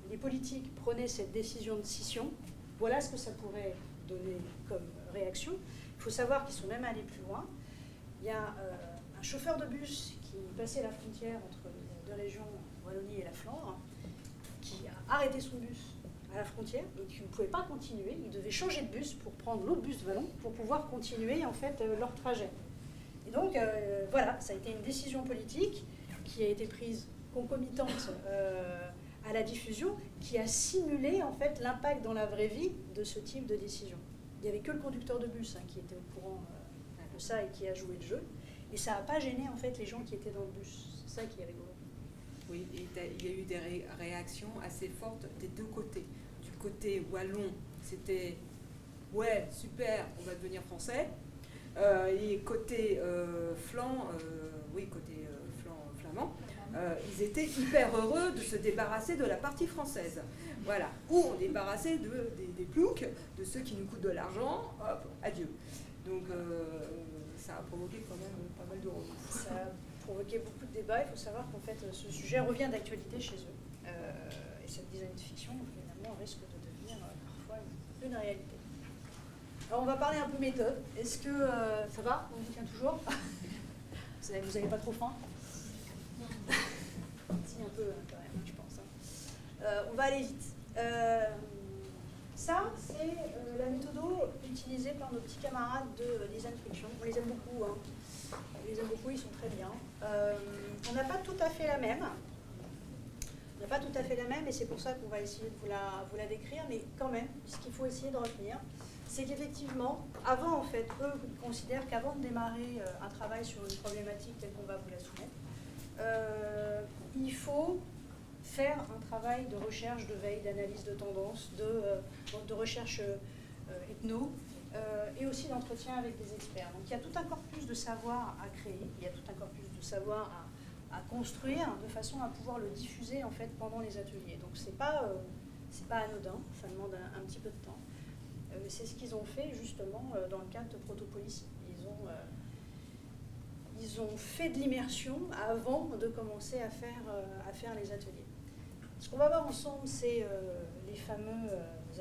[SPEAKER 1] les politiques prenaient cette décision de scission, voilà ce que ça pourrait donner comme réaction. Il faut savoir qu'ils sont même allés plus loin. Il y a un chauffeur de bus qui passait la frontière entre les deux régions, Wallonie et la Flandre, qui a arrêté son bus à la frontière et qui ne pouvait pas continuer. Il devait changer de bus pour prendre l'autre bus de Wallon pour pouvoir continuer en fait leur trajet. Et donc, voilà, ça a été une décision politique qui a été prise concomitante à la diffusion, qui a simulé en fait l'impact dans la vraie vie de ce type de décision. Il n'y avait que le conducteur de bus qui était au courant de ça et qui a joué le jeu. Et ça n'a pas gêné en fait les gens qui étaient dans le bus. C'est ça qui est rigolo.
[SPEAKER 3] Oui, et il y a eu des réactions assez fortes des deux côtés. Du côté wallon, c'était « ouais, super, on va devenir français ». Et côté flamand, ils étaient hyper heureux de se débarrasser de la partie française. Voilà. Ou on débarrassait des ploucs, de ceux qui nous coûtent de l'argent, hop, adieu. Donc ça a provoqué quand même pas mal de remous.
[SPEAKER 1] Ça a provoqué beaucoup de débats. Il faut savoir qu'en fait, ce sujet revient d'actualité chez eux. Et cette design fiction, finalement, risque de devenir parfois une réalité. Alors on va parler un peu méthode. Est-ce que ça va? On vous tient toujours? Vous n'avez pas trop faim? Si, un peu quand même, je pense. On va aller vite. Ça, c'est la méthode utilisée par nos petits camarades de Design Fiction. On les aime beaucoup. Hein. On les aime beaucoup, ils sont très bien. On n'a pas tout à fait la même. On n'a pas tout à fait la même et c'est pour ça qu'on va essayer de vous la décrire. Mais quand même, ce qu'il faut essayer de retenir, c'est qu'effectivement, avant en fait, eux considèrent qu'avant de démarrer un travail sur une problématique telle qu'on va vous la soumettre, il faut faire un travail de recherche, de veille, d'analyse de tendance, de recherche ethno et aussi d'entretien avec des experts. Donc il y a tout un corpus de savoir à créer, il y a tout un corpus de savoir à construire de façon à pouvoir le diffuser en fait pendant les ateliers. Donc c'est pas anodin, ça demande un petit peu de temps. c'est ce qu'ils ont fait justement dans le cadre de Protopolis. Ils ont fait de l'immersion avant de commencer à faire les ateliers. Ce qu'on va voir ensemble, c'est les fameux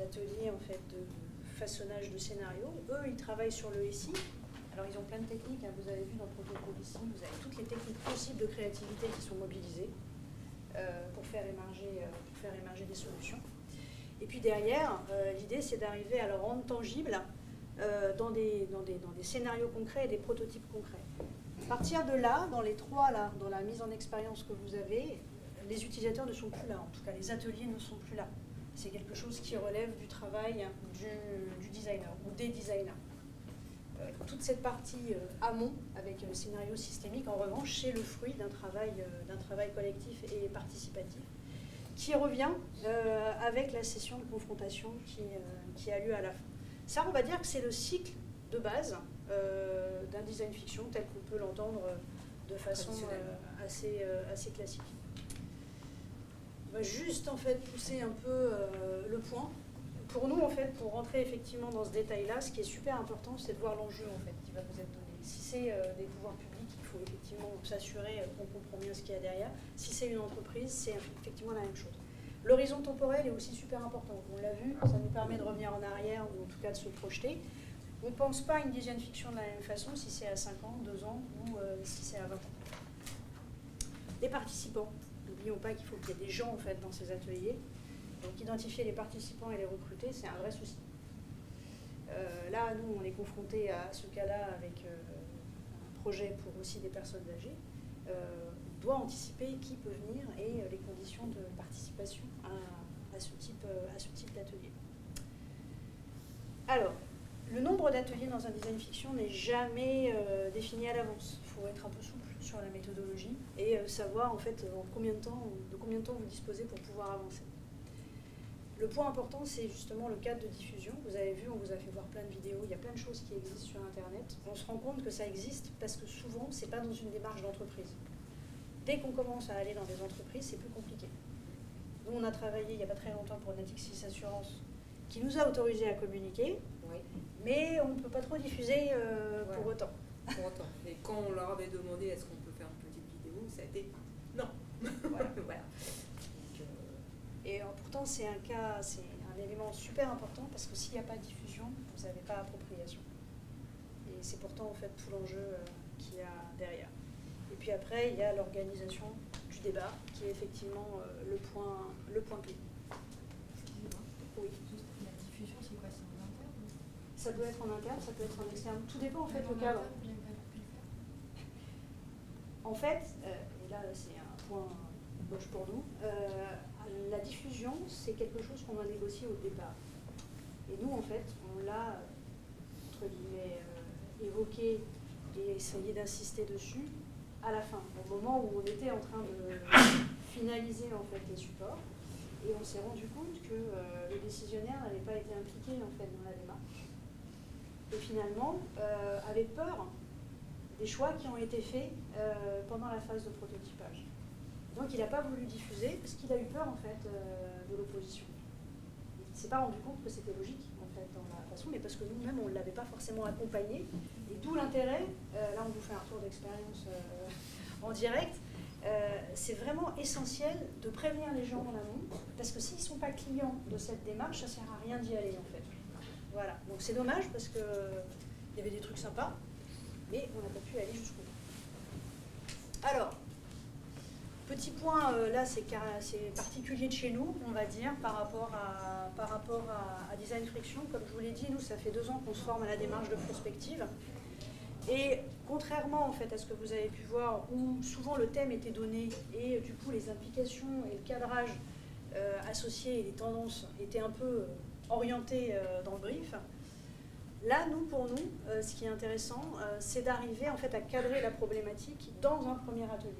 [SPEAKER 1] ateliers en fait, de façonnage de scénarios. Eux, ils travaillent sur le SI. Alors, ils ont plein de techniques. Hein. Vous avez vu dans Protopolis, vous avez toutes les techniques possibles de créativité qui sont mobilisées pour faire émerger des solutions. Et puis derrière, l'idée, c'est d'arriver à le rendre tangible dans des scénarios concrets et des prototypes concrets. À partir de là, dans les trois, là, dans la mise en expérience que vous avez, les utilisateurs ne sont plus là. En tout cas, les ateliers ne sont plus là. C'est quelque chose qui relève du travail du designer ou des designers. Toute cette partie amont, avec le scénario systémique, en revanche, c'est le fruit d'un travail collectif et participatif, qui revient avec la session de confrontation qui a lieu à la fin. Ça, on va dire que c'est le cycle de base d'un design fiction tel qu'on peut l'entendre de façon assez classique. On va juste en fait pousser un peu le point. Pour nous, en fait, pour rentrer effectivement dans ce détail-là, ce qui est super important, c'est de voir l'enjeu en fait qui va vous être donné. Si c'est des pouvoirs publics, il faut effectivement s'assurer qu'on comprend bien ce qu'il y a derrière. Si c'est une entreprise, c'est effectivement la même chose. L'horizon temporel est aussi super important. On l'a vu, ça nous permet de revenir en arrière ou en tout cas de se projeter. On ne pense pas à une design fiction de la même façon si c'est à 5 ans, 2 ans ou si c'est à 20 ans. Les participants. N'oublions pas qu'il faut qu'il y ait des gens en fait, dans ces ateliers. Donc identifier les participants et les recruter, c'est un vrai souci. Là, nous, on est confrontés à ce cas-là avec un projet pour aussi des personnes âgées. On doit anticiper qui peut venir et les conditions de participation à ce type d'atelier. Alors, le nombre d'ateliers dans un design fiction n'est jamais défini à l'avance. Il faut être un peu souple sur la méthodologie et savoir en fait de combien de temps vous disposez pour pouvoir avancer. Le point important, c'est justement le cadre de diffusion. Vous avez vu, on vous a fait voir plein de vidéos, il y a plein de choses qui existent sur Internet. On se rend compte que ça existe parce que souvent, ce n'est pas dans une démarche d'entreprise. Dès qu'on commence à aller dans des entreprises, c'est plus compliqué. Nous, on a travaillé il n'y a pas très longtemps pour Natixis Assurance, qui nous a autorisé à communiquer, mais on ne peut pas trop diffuser pour autant.
[SPEAKER 3] Pour autant. Et quand on leur avait demandé est-ce qu'on peut faire une petite vidéo, ça a été non. Voilà.
[SPEAKER 1] Et pourtant, c'est un élément super important parce que s'il n'y a pas de diffusion, vous n'avez pas appropriation. Et c'est pourtant en fait tout l'enjeu qu'il y a derrière. Et puis après, il y a l'organisation du débat qui est effectivement le point clé.
[SPEAKER 17] Excusez-moi.
[SPEAKER 1] Oui.
[SPEAKER 17] Juste, la diffusion, c'est quoi? C'est en interne?
[SPEAKER 1] Ça peut être en interne, ça peut être en externe. Tout dépend en fait le cadre. En fait, et là c'est un point gauche pour nous, la diffusion c'est quelque chose qu'on a négocié au départ. Et nous en fait, on l'a entre guillemets évoqué et essayé d'insister dessus à la fin, au moment où on était en train de finaliser en fait les supports. Et on s'est rendu compte que les décisionnaires n'avaient pas été impliqués en fait dans la démarche. Et finalement, avaient peur des choix qui ont été faits pendant la phase de prototypage. Donc il n'a pas voulu diffuser parce qu'il a eu peur en fait de l'opposition. Il ne s'est pas rendu compte que c'était logique en fait dans la façon, mais parce que nous-mêmes on ne l'avait pas forcément accompagné. Et d'où l'intérêt, là on vous fait un retour d'expérience en direct, c'est vraiment essentiel de prévenir les gens en amont, parce que s'ils ne sont pas clients de cette démarche, ça ne sert à rien d'y aller en fait. Voilà, donc c'est dommage parce qu'il y avait des trucs sympas, mais on n'a pas pu aller jusqu'au bout. Alors, petit point, là c'est particulier de chez nous, on va dire, par rapport à Design Friction. Comme je vous l'ai dit, nous ça fait 2 ans qu'on se forme à la démarche de prospective. Et contrairement en fait à ce que vous avez pu voir, où souvent le thème était donné et du coup les implications et le cadrage associés et les tendances étaient un peu orientés dans le brief, là pour nous, ce qui est intéressant, c'est d'arriver en fait à cadrer la problématique dans un premier atelier.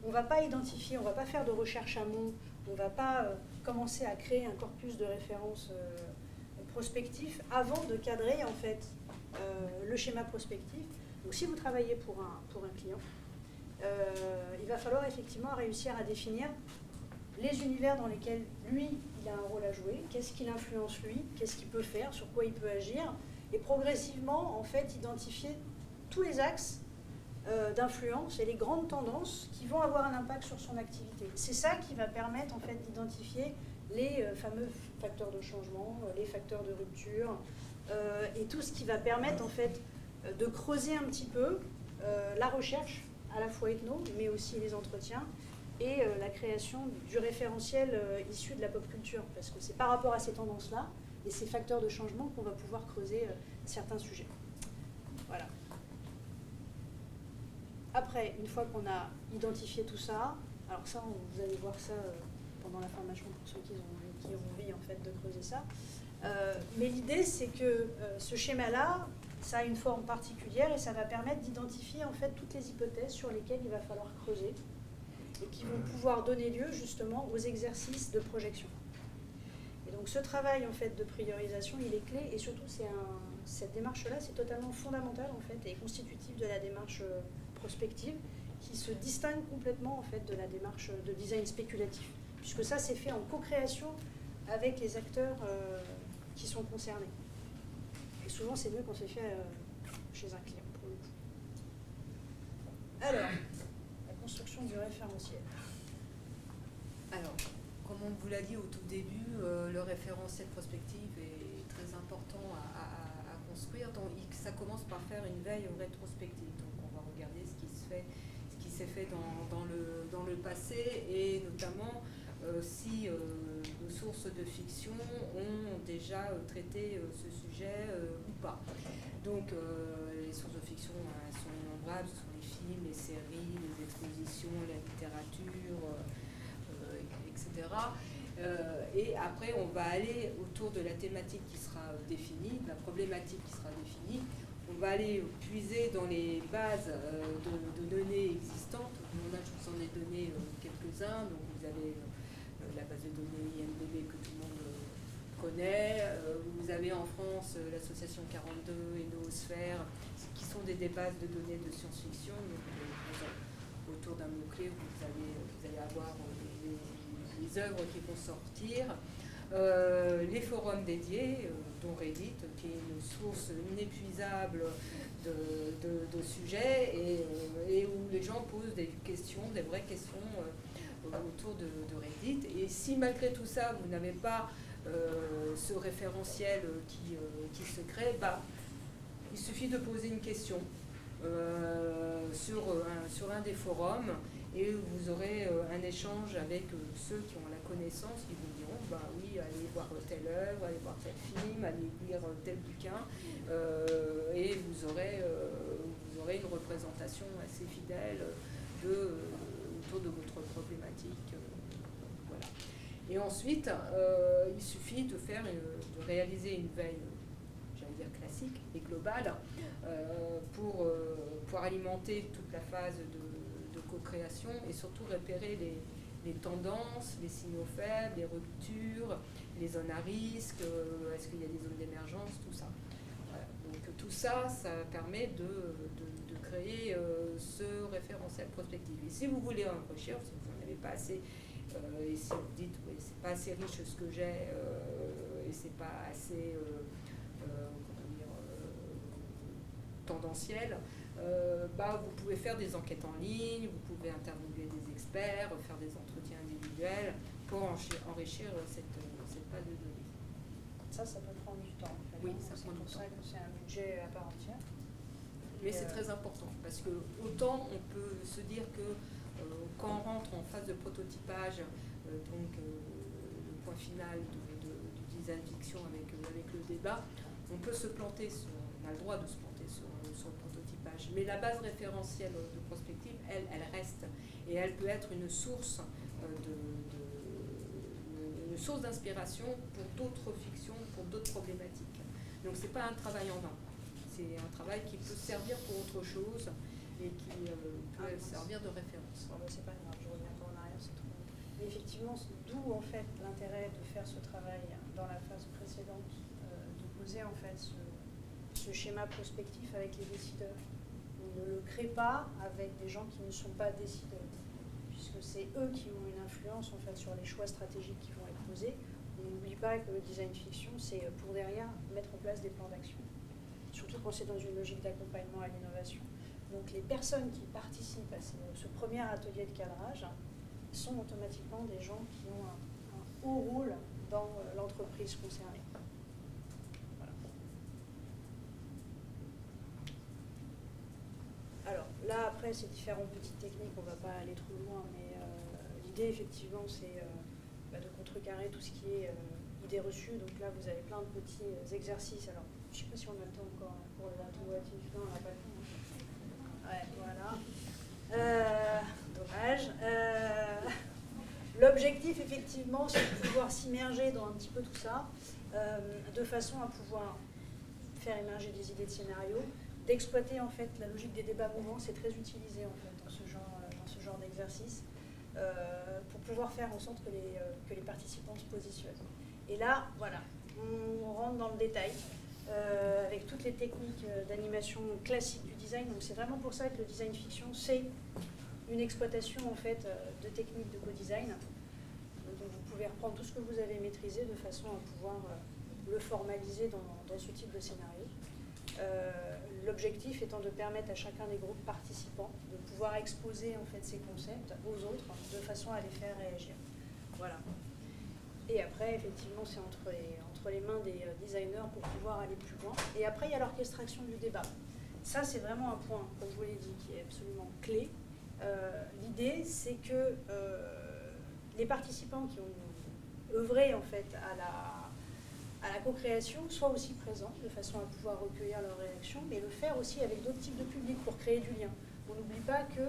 [SPEAKER 1] On ne va pas identifier, on ne va pas faire de recherche amont, on ne va pas commencer à créer un corpus de références prospectif avant de cadrer en fait le schéma prospectif. Donc si vous travaillez pour un client, il va falloir effectivement réussir à définir les univers dans lesquels lui, il a un rôle à jouer, qu'est-ce qu'il influence lui, qu'est-ce qu'il peut faire, sur quoi il peut agir, et progressivement, en fait, identifier tous les axes d'influence et les grandes tendances qui vont avoir un impact sur son activité. C'est ça qui va permettre, en fait, d'identifier les fameux facteurs de changement, les facteurs de rupture, et tout ce qui va permettre, en fait, de creuser un petit peu la recherche, à la fois ethno, mais aussi les entretiens, et la création du référentiel issu de la pop culture, parce que c'est par rapport à ces tendances-là et ces facteurs de changement qu'on va pouvoir creuser certains sujets. Voilà. Après, une fois qu'on a identifié tout ça, alors ça, vous allez voir ça pendant la formation pour ceux qui ont envie en fait de creuser ça. Mais l'idée, c'est que ce schéma-là, ça a une forme particulière et ça va permettre d'identifier en fait toutes les hypothèses sur lesquelles il va falloir creuser et qui vont pouvoir donner lieu justement aux exercices de projection. Et donc ce travail en fait de priorisation, il est clé et surtout cette démarche-là, c'est totalement fondamental en fait et constitutif de la démarche prospective qui se distingue complètement en fait de la démarche de design spéculatif, puisque ça c'est fait en co-création avec les acteurs qui sont concernés. Et souvent c'est mieux quand c'est fait chez un client pour le coup. Alors, la construction du référentiel.
[SPEAKER 3] Alors, comme on vous l'a dit au tout début, le référentiel prospectif est très important à construire. Donc, ça commence par faire une veille rétrospective. Donc, on va regarder ce qui s'est fait dans le passé et notamment si nos sources de fiction ont déjà traité ce sujet ou pas. Donc, les sources de fiction sont innombrables, ce sont les films, les séries, les expositions, la littérature, etc. Et après, on va aller autour de la thématique qui sera définie, de la problématique qui sera définie. On va aller puiser dans les bases de données existantes. Là, je vous en ai donné quelques-uns. Donc, vous avez la base de données IMDb que tout le monde connaît. Vous avez en France l'association 42 et Noosphère, qui sont des bases de données de science-fiction. Autour d'un mot-clé, vous allez avoir les œuvres qui vont sortir. Les forums dédiés, dont Reddit, qui est une source inépuisable de sujets et où les gens posent des questions, des vraies questions autour de Reddit. Et si malgré tout ça, vous n'avez pas ce référentiel qui se crée, il suffit de poser une question sur un des forums et vous aurez un échange avec ceux qui ont la connaissance, qui vous diront oui, allez voir telle œuvre, allez voir tel film, allez lire tel bouquin, et vous aurez une représentation assez fidèle autour de votre problématique. Voilà. Et ensuite, il suffit de réaliser une veille, j'allais dire classique et globale, pour alimenter toute la phase de co-création et surtout repérer les tendances, les signaux faibles, les ruptures, les zones à risque, est-ce qu'il y a des zones d'émergence, tout ça. Voilà. Donc tout ça, ça permet de créer ce référentiel prospectif. Et si vous voulez enrichir, si vous n'en avez pas assez, et si vous dites oui, c'est pas assez riche ce que j'ai et c'est pas assez tendanciel, vous pouvez faire des enquêtes en ligne, vous pouvez interviewer des experts, faire des entretiens individuels pour enrichir cette base de données.
[SPEAKER 1] Ça peut prendre du temps. En fait.
[SPEAKER 3] Oui, ça prend du temps.
[SPEAKER 1] C'est pour ça que c'est un budget à part entière.
[SPEAKER 3] Mais c'est très important parce que autant on peut se dire que quand on rentre en phase de prototypage, donc le point final du design fiction avec le débat, on peut se planter, on a le droit de se planter sur le prototypage. Mais la base référentielle de prospective, elle reste et elle peut être une source d'inspiration pour d'autres fictions, pour d'autres problématiques. Donc c'est pas un travail en vain. C'est un travail qui peut servir pour autre chose et qui peut servir de référence.
[SPEAKER 1] C'est pas grave, je reviens un peu en arrière, c'est trop long. Mais effectivement, d'où en fait l'intérêt de faire ce travail dans la phase précédente, de poser en fait ce schéma prospectif avec les décideurs. On ne le crée pas avec des gens qui ne sont pas décideurs, puisque puisque c'est eux qui ont une influence en fait sur les choix stratégiques qui vont être posés. On n'oublie pas que le design fiction, c'est pour derrière mettre en place des plans d'action, surtout quand c'est dans une logique d'accompagnement à l'innovation. Donc les personnes qui participent à ce premier atelier de cadrage sont automatiquement des gens qui ont un haut rôle dans l'entreprise concernée. Voilà. Alors là, après, c'est différentes petites techniques, on ne va pas aller trop loin, mais l'idée, effectivement, c'est de contrecarrer tout ce qui est idées reçues. Donc là, vous avez plein de petits exercices. Alors, je ne sais pas si on a le temps encore pour le interrogatif. Non, on n'a pas le temps. Ouais, voilà. Dommage. L'objectif, effectivement, c'est de pouvoir s'immerger dans un petit peu tout ça, de façon à pouvoir faire émerger des idées de scénario, d'exploiter en fait la logique des débats mouvants. C'est très utilisé en fait dans ce genre d'exercice, pour pouvoir faire en sorte que les participants se positionnent. Et là, voilà, on rentre dans le détail. Avec toutes les techniques d'animation classiques du design. Donc c'est vraiment pour ça que le design fiction, c'est une exploitation en fait de techniques de co-design. Donc vous pouvez reprendre tout ce que vous avez maîtrisé de façon à pouvoir le formaliser dans ce type de scénario. L'objectif étant de permettre à chacun des groupes participants de pouvoir exposer en fait ces concepts aux autres de façon à les faire réagir. Voilà. Et après, effectivement, c'est entre les mains des designers pour pouvoir aller plus loin. Et après, il y a l'orchestration du débat. Ça, c'est vraiment un point, comme je vous l'ai dit, qui est absolument clé. L'idée, c'est que les participants qui ont œuvré en fait à la co-création soient aussi présents, de façon à pouvoir recueillir leurs réactions, mais le faire aussi avec d'autres types de publics pour créer du lien. On n'oublie pas que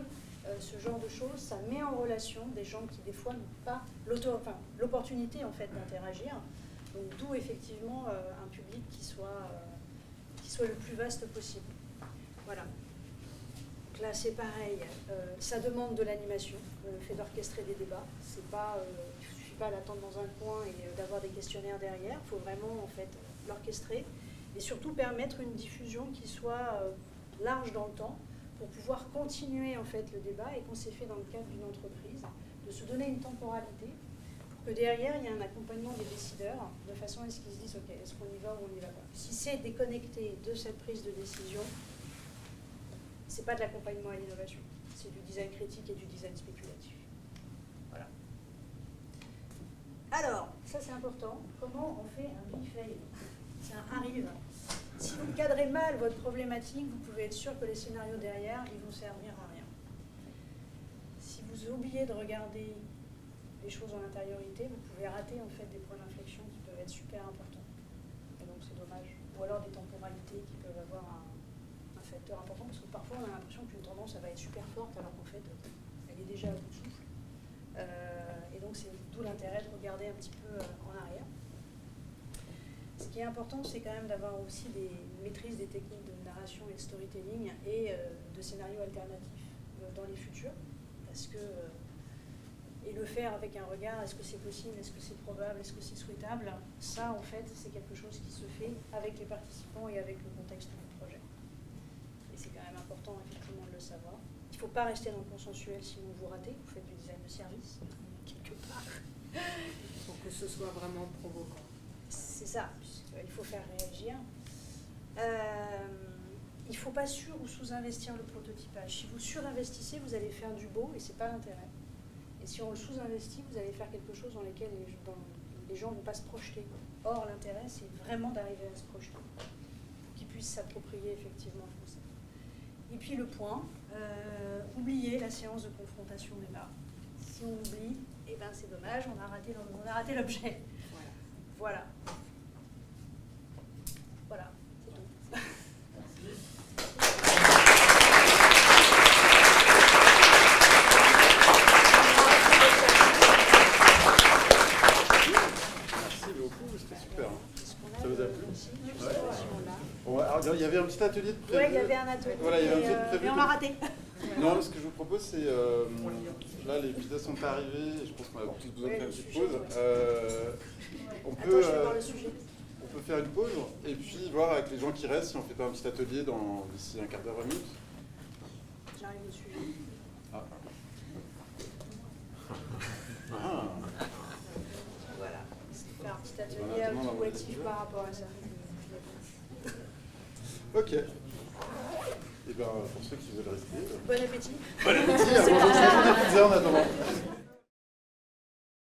[SPEAKER 1] ce genre de choses, ça met en relation des gens qui, des fois, n'ont pas l'opportunité en fait, d'interagir. Donc, d'où, effectivement, un public qui soit le plus vaste possible. Voilà. Donc là, c'est pareil. Ça demande de l'animation, le fait d'orchestrer des débats. C'est pas, il ne suffit pas d'attendre dans un coin et d'avoir des questionnaires derrière. Il faut vraiment, en fait, l'orchestrer et surtout permettre une diffusion qui soit large dans le temps, pour pouvoir continuer en fait le débat, et qu'on s'est fait dans le cadre d'une entreprise, de se donner une temporalité, pour que derrière il y ait un accompagnement des décideurs, de façon à ce qu'ils se disent ok, est-ce qu'on y va ou on n'y va pas. Si c'est déconnecté de cette prise de décision, c'est pas de l'accompagnement à l'innovation, c'est du design critique et du design spéculatif. Voilà. Alors, ça c'est important, comment on fait un big fail? Ça arrive. Si vous cadrez mal votre problématique, vous pouvez être sûr que les scénarios derrière, ils vont servir à rien. Si vous oubliez de regarder les choses en intériorité, vous pouvez rater en fait des points d'inflexion qui peuvent être super importants. Et donc c'est dommage. Ou alors des temporalités qui peuvent avoir un facteur important, parce que parfois on a l'impression qu'une tendance elle va être super forte alors qu'en fait elle est déjà à bout de souffle. Et donc c'est d'où l'intérêt de regarder un petit peu en arrière. Ce qui est important, c'est quand même d'avoir aussi des maîtrises des techniques de narration et de storytelling et de scénarios alternatifs dans les futurs. Parce que, et le faire avec un regard, est-ce que c'est possible, est-ce que c'est probable, est-ce que c'est souhaitable, ça en fait, c'est quelque chose qui se fait avec les participants et avec le contexte du projet. Et c'est quand même important effectivement de le savoir. Il ne faut pas rester dans le consensuel, sinon vous ratez, vous faites du design de service, quelque part.
[SPEAKER 3] Pour que ce soit vraiment provoquant.
[SPEAKER 1] C'est ça, puisqu'il faut faire réagir. Il ne faut pas sur- ou sous-investir le prototypage. Si vous surinvestissez, vous allez faire du beau et ce n'est pas l'intérêt. Et si on le sous-investit, vous allez faire quelque chose dans lequel les gens ne vont pas se projeter. Or, l'intérêt, c'est vraiment d'arriver à se projeter, pour qu'ils puissent s'approprier effectivement le concept. Et puis le point, oubliez la séance de confrontation débat. Si on oublie, eh ben, c'est dommage, on a raté l'objet. Voilà. Voilà, c'est tout.
[SPEAKER 18] Merci beaucoup, c'était super. Ça vous a plu? Ouais. Bon, alors, il y avait un petit atelier de prévu.
[SPEAKER 1] Oui, il y avait un atelier,
[SPEAKER 18] voilà, il y avait un atelier de prévu,
[SPEAKER 1] mais on l'a raté.
[SPEAKER 18] Non, ce que je vous propose, c'est... là, les pizzas sont arrivées, et je pense qu'on a tous besoin de faire une petite pause. On peut faire une pause, et puis voir avec les gens qui restent si on fait pas un petit atelier d'ici un quart d'heure, 20 minutes.
[SPEAKER 1] J'arrive au sujet.
[SPEAKER 18] Ah.
[SPEAKER 1] petit atelier automatique par rapport à ça.
[SPEAKER 18] Ok. Et bien, pour ceux qui veulent rester.
[SPEAKER 1] Bon appétit.
[SPEAKER 18] Bon appétit, à manger des pizzas en attendant.